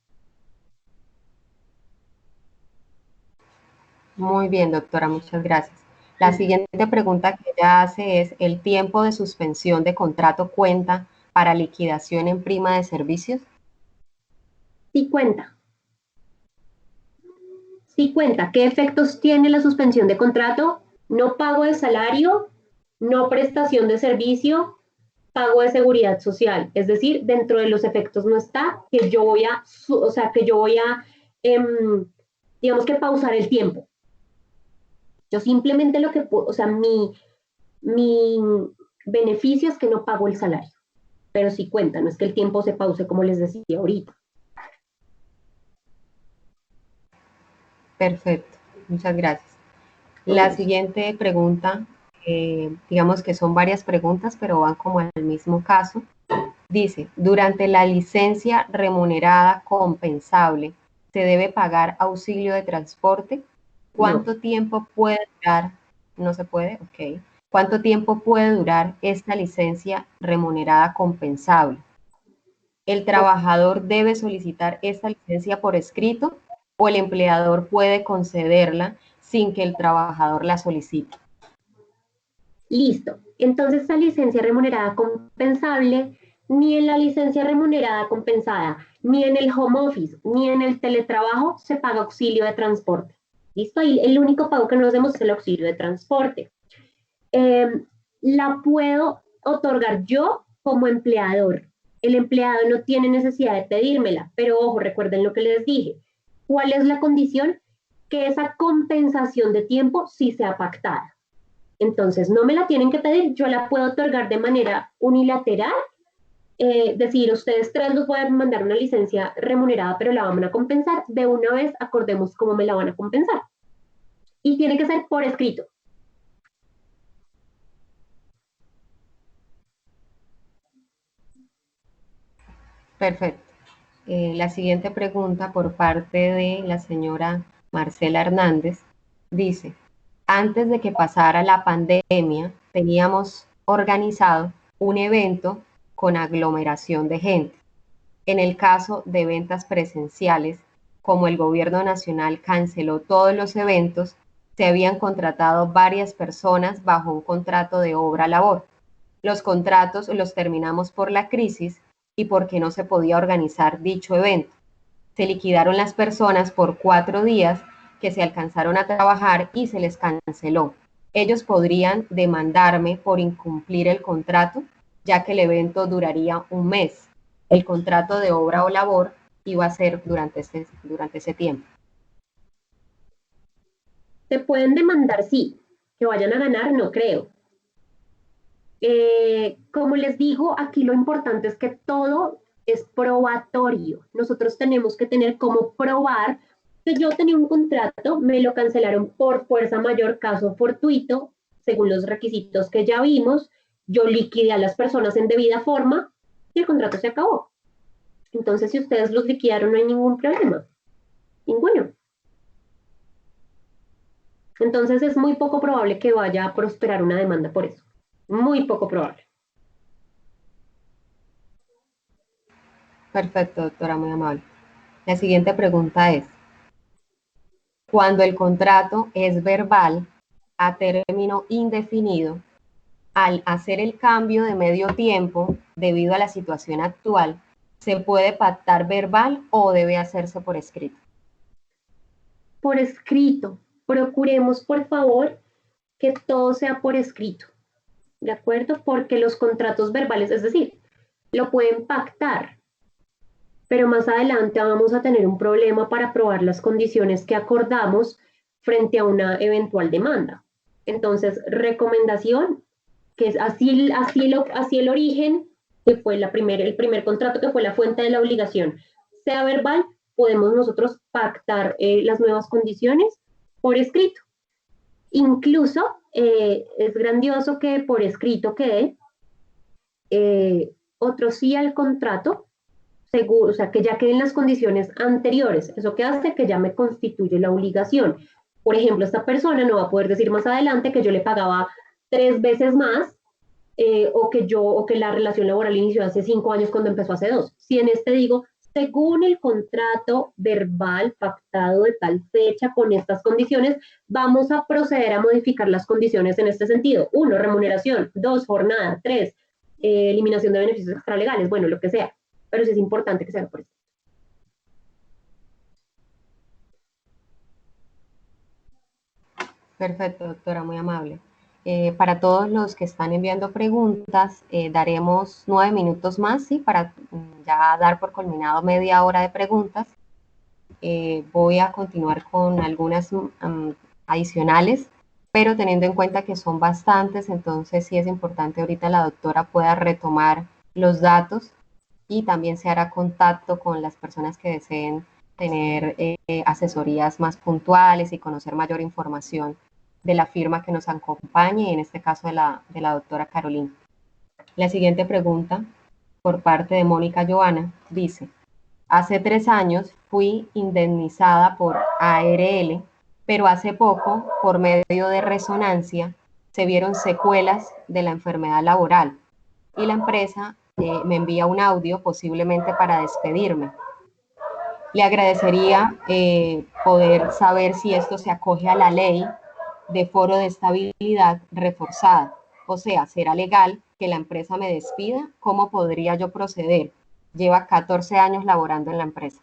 Muy bien, doctora, muchas gracias. La siguiente pregunta que ella hace es, ¿el tiempo de suspensión de contrato cuenta para liquidación en prima de servicios? Sí cuenta. Sí cuenta. ¿Qué efectos tiene la suspensión de contrato? No pago de salario, no prestación de servicio, pago de seguridad social. Es decir, dentro de los efectos no está que yo voy a, digamos que pausar el tiempo. Yo simplemente lo que puedo, o sea, mi beneficio es que no pago el salario, pero sí cuenta, no es que el tiempo se pause como les decía ahorita. Perfecto, muchas gracias. La siguiente pregunta, digamos que son varias preguntas, pero van como al mismo caso. Dice, durante la licencia remunerada compensable, ¿se debe pagar auxilio de transporte? ¿Cuánto tiempo puede durar? No se puede, ok. ¿Cuánto tiempo puede durar esta licencia remunerada compensable? ¿El trabajador debe solicitar esta licencia por escrito o el empleador puede concederla sin que el trabajador la solicite? Listo. Entonces, esta licencia remunerada compensable, ni en la licencia remunerada compensada, ni en el home office, ni en el teletrabajo se paga auxilio de transporte. ¿Listo? Y el único pago que nos hacemos es el auxilio de transporte. La puedo otorgar yo como empleador. El empleado no tiene necesidad de pedírmela, pero ojo, recuerden lo que les dije. ¿Cuál es la condición? Que esa compensación de tiempo sí sea pactada. Entonces, no me la tienen que pedir, yo la puedo otorgar de manera unilateral, decir, ustedes tres los voy a mandar una licencia remunerada, pero la van a compensar, de una vez acordemos cómo me la van a compensar. Y tiene que ser por escrito. Perfecto. La siguiente pregunta por parte de la señora Marcela Hernández dice, antes de que pasara la pandemia, teníamos organizado un evento con aglomeración de gente. En el caso de ventas presenciales, como el gobierno nacional canceló todos los eventos, se habían contratado varias personas bajo un contrato de obra-labor. Los contratos los terminamos por la crisis y porque no se podía organizar dicho evento. Se liquidaron las personas por 4 días que se alcanzaron a trabajar y se les canceló. Ellos podrían demandarme por incumplir el contrato, ya que el evento duraría un mes. El contrato de obra o labor iba a ser durante ese tiempo. ¿Se pueden demandar? Sí. ¿Que vayan a ganar? No creo. Como les digo, aquí lo importante es que todo es probatorio. Nosotros tenemos que tener cómo probar que yo tenía un contrato, me lo cancelaron por fuerza mayor, caso fortuito, según los requisitos que ya vimos, yo liquidé a las personas en debida forma y el contrato se acabó. Entonces, si ustedes los liquidaron, no hay ningún problema. Ninguno. Entonces, es muy poco probable que vaya a prosperar una demanda por eso. Muy poco probable. Perfecto, doctora, muy amable. La siguiente pregunta es, cuando el contrato es verbal a término indefinido, al hacer el cambio de medio tiempo debido a la situación actual, ¿se puede pactar verbal o debe hacerse por escrito? Por escrito. Procuremos, por favor, que todo sea por escrito, ¿de acuerdo? Porque los contratos verbales, es decir, lo pueden pactar, pero más adelante vamos a tener un problema para aprobar las condiciones que acordamos frente a una eventual demanda. Entonces, recomendación, que es así el origen, que fue el primer contrato, que fue la fuente de la obligación, sea verbal, podemos nosotros pactar las nuevas condiciones por escrito. Incluso es grandioso que por escrito quede otro sí al contrato, seguro, o sea, que ya queden las condiciones anteriores. Eso que hace que ya me constituye la obligación. Por ejemplo, esta persona no va a poder decir más adelante que yo le pagaba 3 veces más o que la relación laboral inició hace 5 años cuando empezó hace 2. Si en este digo, según el contrato verbal pactado de tal fecha con estas condiciones, vamos a proceder a modificar las condiciones en este sentido. 1, remuneración. 2, jornada. 3, eliminación de beneficios extralegales. Bueno, lo que sea. Pero sí es importante que se haga por eso. Perfecto, doctora, muy amable. Para todos los que están enviando preguntas, daremos 9 minutos más, ¿sí? Para ya dar por culminado media hora de preguntas. Voy a continuar con algunas adicionales, pero teniendo en cuenta que son bastantes, entonces sí es importante ahorita la doctora pueda retomar los datos y también se hará contacto con las personas que deseen tener asesorías más puntuales y conocer mayor información de la firma que nos acompañe, en este caso de la doctora Carolina. La siguiente pregunta, por parte de Mónica Joana, dice: hace 3 años fui indemnizada por ARL, pero hace poco, por medio de resonancia, se vieron secuelas de la enfermedad laboral y la empresa me envía un audio posiblemente para despedirme. Le agradecería poder saber si esto se acoge a la ley de foro de estabilidad reforzada. O sea, ¿será legal que la empresa me despida? ¿Cómo podría yo proceder? Lleva 14 años laborando en la empresa.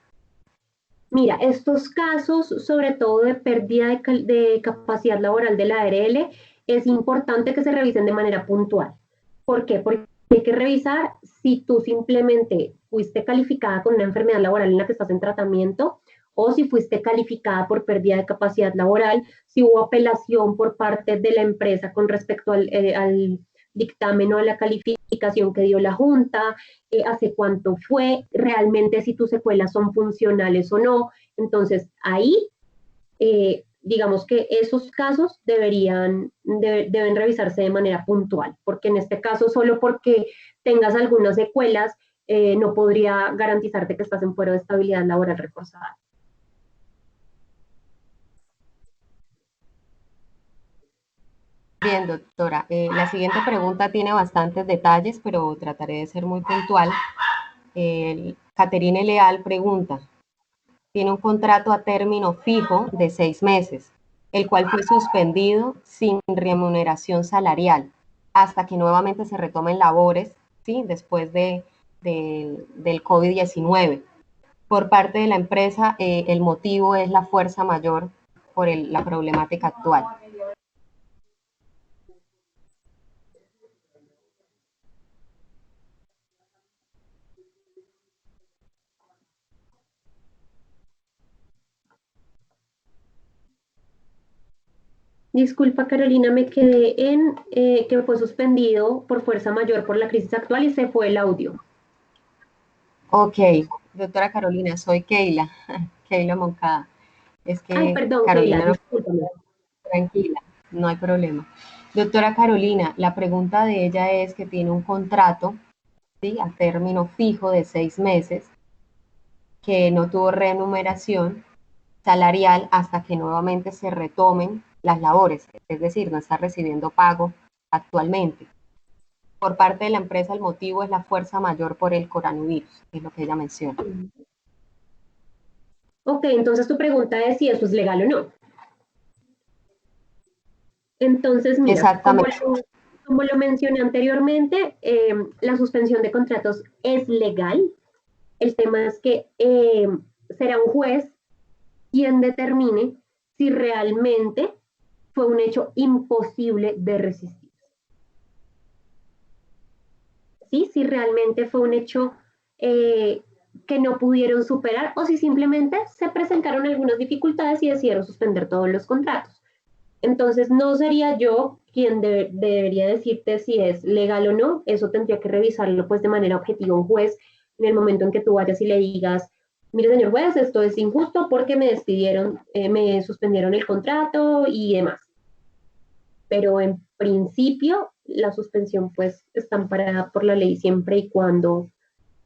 Mira, estos casos, sobre todo de pérdida de capacidad laboral de la ARL, es importante que se revisen de manera puntual. ¿Por qué? Porque hay que revisar si tú simplemente fuiste calificada con una enfermedad laboral en la que estás en tratamiento o si fuiste calificada por pérdida de capacidad laboral, si hubo apelación por parte de la empresa con respecto al dictamen o a la calificación que dio la Junta, hace cuánto fue, realmente si tus secuelas son funcionales o no. Entonces, ahí, digamos que esos casos deben revisarse de manera puntual, porque en este caso, solo porque tengas algunas secuelas, no podría garantizarte que estás en fuero de estabilidad laboral reforzada. Bien, doctora. La siguiente pregunta tiene bastantes detalles, pero trataré de ser muy puntual. Caterine Leal pregunta: tiene un contrato a término fijo de 6 meses, el cual fue suspendido sin remuneración salarial hasta que nuevamente se retomen labores, ¿sí? Después del COVID-19. Por parte de la empresa, el motivo es la fuerza mayor por la problemática actual. Disculpa, Carolina, me quedé en que fue suspendido por fuerza mayor por la crisis actual y se fue el audio. Ok, doctora Carolina, soy Keila, Keila Moncada. Es que Ay, perdón, Carolina, Keila, discúlpame. Tranquila, no hay problema. Doctora Carolina, la pregunta de ella es que tiene un contrato, ¿sí?, a término fijo de 6 meses, que no tuvo remuneración salarial hasta que nuevamente se retomen las labores, es decir, no está recibiendo pago actualmente. Por parte de la empresa, el motivo es la fuerza mayor por el coronavirus, es lo que ella menciona. Ok, entonces tu pregunta es si eso es legal o no. Entonces, mira, Exactamente. como lo mencioné anteriormente, la suspensión de contratos es legal. El tema es que será un juez quien determine si realmente fue un hecho imposible de resistir. ¿Sí? Si realmente fue un hecho que no pudieron superar o si simplemente se presentaron algunas dificultades y decidieron suspender todos los contratos. Entonces, no sería yo quien debería decirte si es legal o no. Eso tendría que revisarlo pues de manera objetiva un juez en el momento en que tú vayas y le digas, mire señor juez, esto es injusto porque me despidieron, me suspendieron el contrato y demás. Pero en principio la suspensión pues está amparada por la ley siempre y cuando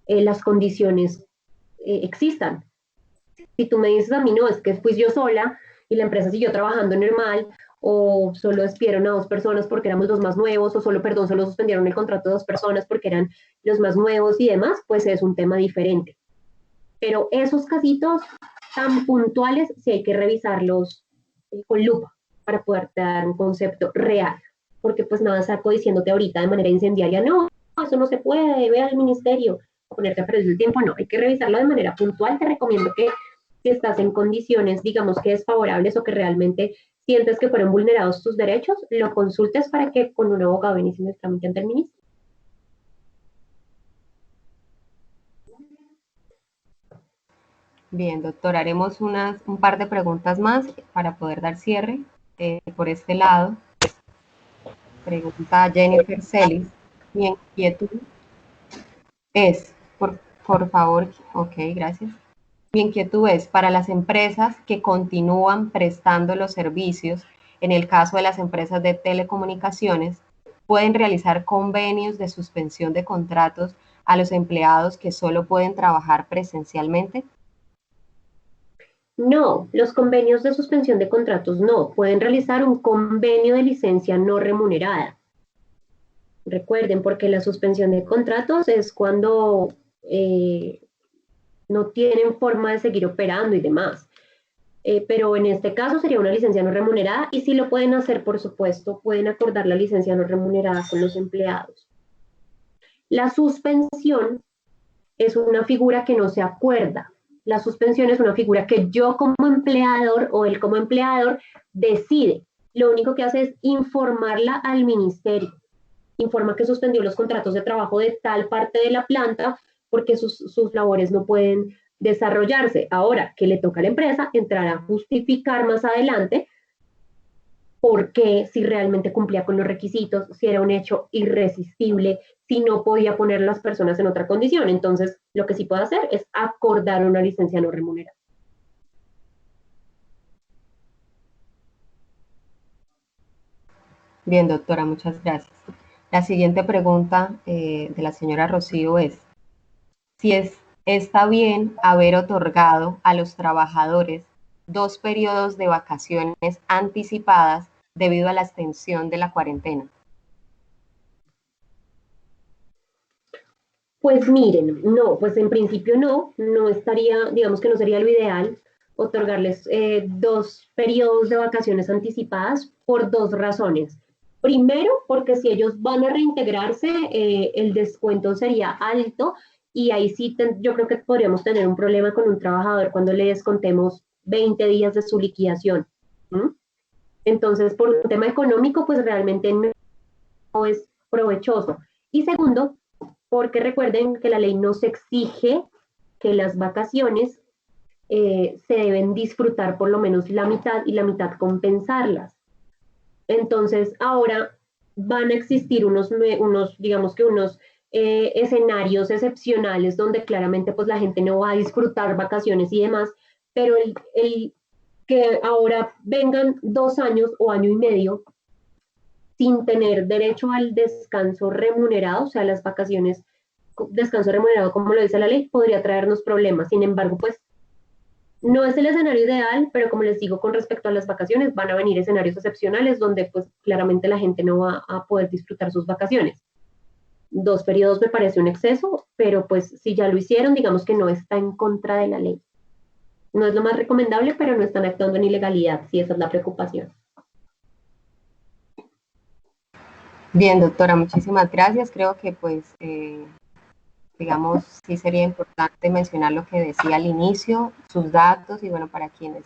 las condiciones existan. Si tú me dices a mí, no, es que fui yo sola y la empresa siguió trabajando normal, o solo despidieron a 2 personas porque éramos los más nuevos, o solo suspendieron el contrato de 2 personas porque eran los más nuevos y demás, pues es un tema diferente. Pero esos casitos tan puntuales sí hay que revisarlos con lupa para poder dar un concepto real, porque pues nada saco diciéndote ahorita de manera incendiaria, no, eso no se puede, ve al ministerio, a ponerte a perder el tiempo, no, hay que revisarlo de manera puntual. Te recomiendo que si estás en condiciones, digamos que desfavorables o que realmente sientes que fueron vulnerados tus derechos, lo consultes para que con un abogado inicies el trámite ante el ministro. Bien, doctor, haremos un par de preguntas más para poder dar cierre por este lado. Pregunta Jennifer Celis. Mi inquietud es, por favor, ok, gracias. Mi inquietud es, para las empresas que continúan prestando los servicios, en el caso de las empresas de telecomunicaciones, ¿pueden realizar convenios de suspensión de contratos a los empleados que solo pueden trabajar presencialmente? No, los convenios de suspensión de contratos no. Pueden realizar un convenio de licencia no remunerada. Recuerden, porque la suspensión de contratos es cuando no tienen forma de seguir operando y demás. Pero en este caso sería una licencia no remunerada y si lo pueden hacer, por supuesto, pueden acordar la licencia no remunerada con los empleados. La suspensión es una figura que no se acuerda. La suspensión es una figura que yo como empleador o él como empleador decide. Lo único que hace es informarla al ministerio. Informa que suspendió los contratos de trabajo de tal parte de la planta porque sus labores no pueden desarrollarse. Ahora, que le toca a la empresa entrar a justificar más adelante por qué, si realmente cumplía con los requisitos, si era un hecho irresistible, si no podía poner a las personas en otra condición. Entonces, lo que sí puede hacer es acordar una licencia no remunerada. Bien, doctora, muchas gracias. La siguiente pregunta de la señora Rocío es, si está bien haber otorgado a los trabajadores 2 periodos de vacaciones anticipadas debido a la extensión de la cuarentena. Pues miren, no, pues en principio no estaría, digamos que no sería lo ideal otorgarles 2 periodos de vacaciones anticipadas por 2 razones. Primero, porque si ellos van a reintegrarse, el descuento sería alto y ahí sí yo creo que podríamos tener un problema con un trabajador cuando le descontemos 20 días de su liquidación. Entonces, por un tema económico, pues realmente no es provechoso. Y segundo, porque recuerden que la ley nos exige que las vacaciones se deben disfrutar por lo menos la mitad y la mitad compensarlas. Entonces, ahora van a existir unos digamos que unos escenarios excepcionales donde claramente pues la gente no va a disfrutar vacaciones y demás, pero el que ahora vengan 2 años o año y medio sin tener derecho al descanso remunerado, o sea, las vacaciones, descanso remunerado como lo dice la ley, podría traernos problemas. Sin embargo, pues no es el escenario ideal, pero como les digo, con respecto a las vacaciones, van a venir escenarios excepcionales donde pues claramente la gente no va a poder disfrutar sus vacaciones. 2 periodos me parece un exceso, pero pues si ya lo hicieron, digamos que no está en contra de la ley. No es lo más recomendable, pero no están actuando en ilegalidad, si esa es la preocupación. Bien, doctora, muchísimas gracias. Creo que pues, digamos, sí sería importante mencionar lo que decía al inicio, sus datos y bueno, para quienes,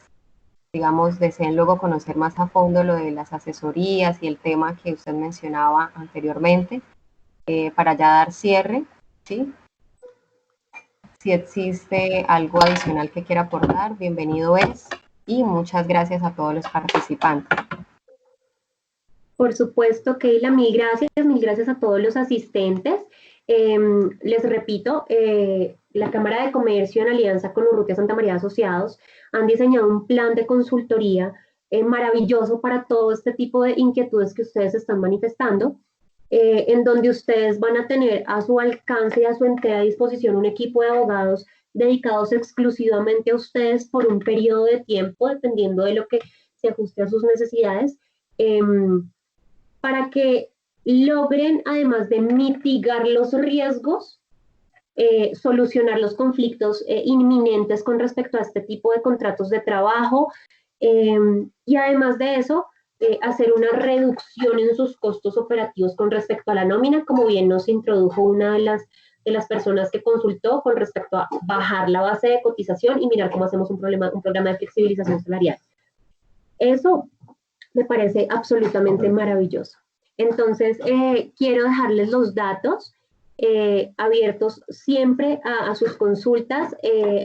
digamos, deseen luego conocer más a fondo lo de las asesorías y el tema que usted mencionaba anteriormente, para ya dar cierre, ¿sí? Si existe algo adicional que quiera aportar, bienvenido es, y muchas gracias a todos los participantes. Por supuesto, Keila, mil gracias a todos los asistentes. Les repito, la Cámara de Comercio en alianza con Urrutia Santa María Asociados han diseñado un plan de consultoría maravilloso para todo este tipo de inquietudes que ustedes están manifestando, en donde ustedes van a tener a su alcance y a su entera disposición un equipo de abogados dedicados exclusivamente a ustedes por un periodo de tiempo, dependiendo de lo que se ajuste a sus necesidades, para que logren, además de mitigar los riesgos, solucionar los conflictos inminentes con respecto a este tipo de contratos de trabajo, y además de eso, hacer una reducción en sus costos operativos con respecto a la nómina, como bien nos introdujo una de las personas que consultó con respecto a bajar la base de cotización y mirar cómo hacemos un programa de flexibilización salarial. Eso me parece absolutamente maravilloso. Entonces, quiero dejarles los datos abiertos siempre a sus consultas,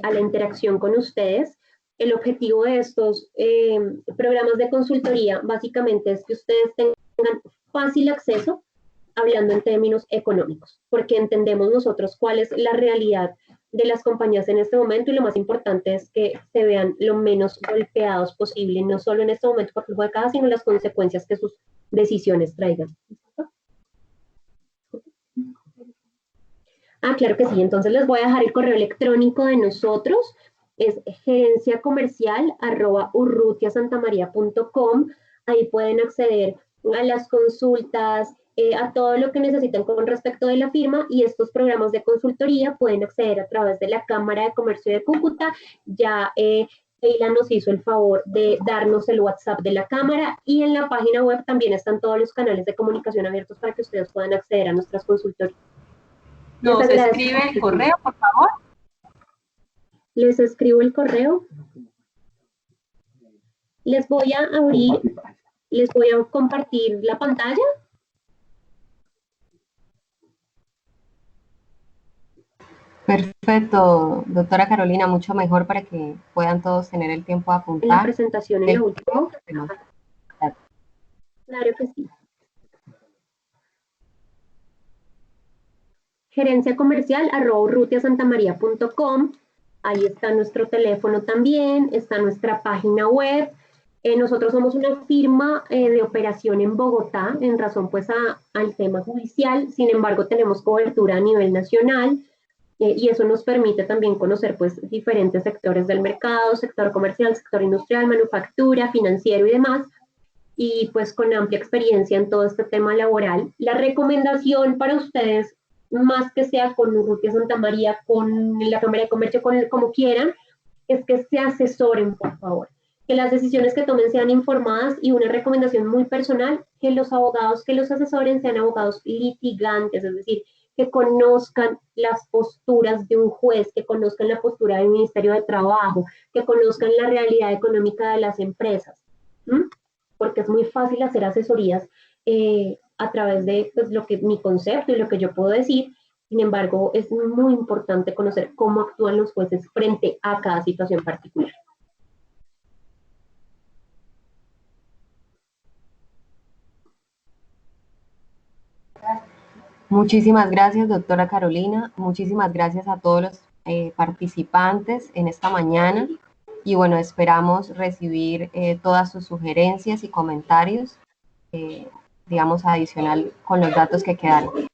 a la interacción con ustedes. El objetivo de estos programas de consultoría básicamente es que ustedes tengan fácil acceso, hablando en términos económicos, porque entendemos nosotros cuál es la realidad de las compañías en este momento y lo más importante es que se vean lo menos golpeados posible, no solo en este momento por flujo de caja, sino las consecuencias que sus decisiones traigan. Ah, claro que sí, entonces les voy a dejar el correo electrónico de nosotros, es gerenciacomercial@urrutiasantamaria.com. Ahí pueden acceder a las consultas, a todo lo que necesitan con respecto de la firma, y estos programas de consultoría pueden acceder a través de la Cámara de Comercio de Cúcuta. Ya Keila nos hizo el favor de darnos el WhatsApp de la Cámara, y en la página web también están todos los canales de comunicación abiertos para que ustedes puedan acceder a nuestras consultorías. ¿Nos escribe el correo, por favor? Les escribo el correo. Les voy a abrir, les voy a compartir la pantalla. Perfecto, doctora Carolina, mucho mejor para que puedan todos tener el tiempo de apuntar. En la presentación, en la última. Claro que sí. gerenciacomercial@urrutiasantamaria.com. Ahí está nuestro teléfono también, está nuestra página web. Nosotros somos una firma de operación en Bogotá, en razón pues al tema judicial. Sin embargo, tenemos cobertura a nivel nacional, y eso nos permite también conocer pues diferentes sectores del mercado, sector comercial, sector industrial, manufactura, financiero y demás, y pues con amplia experiencia en todo este tema laboral. La recomendación para ustedes, más que sea con Urrutia Santa María, con la Cámara de Comercio, con como quieran, es que se asesoren, por favor, que las decisiones que tomen sean informadas, y una recomendación muy personal, que los abogados que los asesoren sean abogados litigantes, es decir, que conozcan las posturas de un juez, que conozcan la postura del Ministerio de Trabajo, que conozcan la realidad económica de las empresas, porque es muy fácil hacer asesorías a través de pues, lo que mi concepto y lo que yo puedo decir. Sin embargo, es muy importante conocer cómo actúan los jueces frente a cada situación particular. Muchísimas gracias, doctora Carolina. Muchísimas gracias a todos los participantes en esta mañana. Y bueno, esperamos recibir todas sus sugerencias y comentarios, digamos, adicional con los datos que quedaron.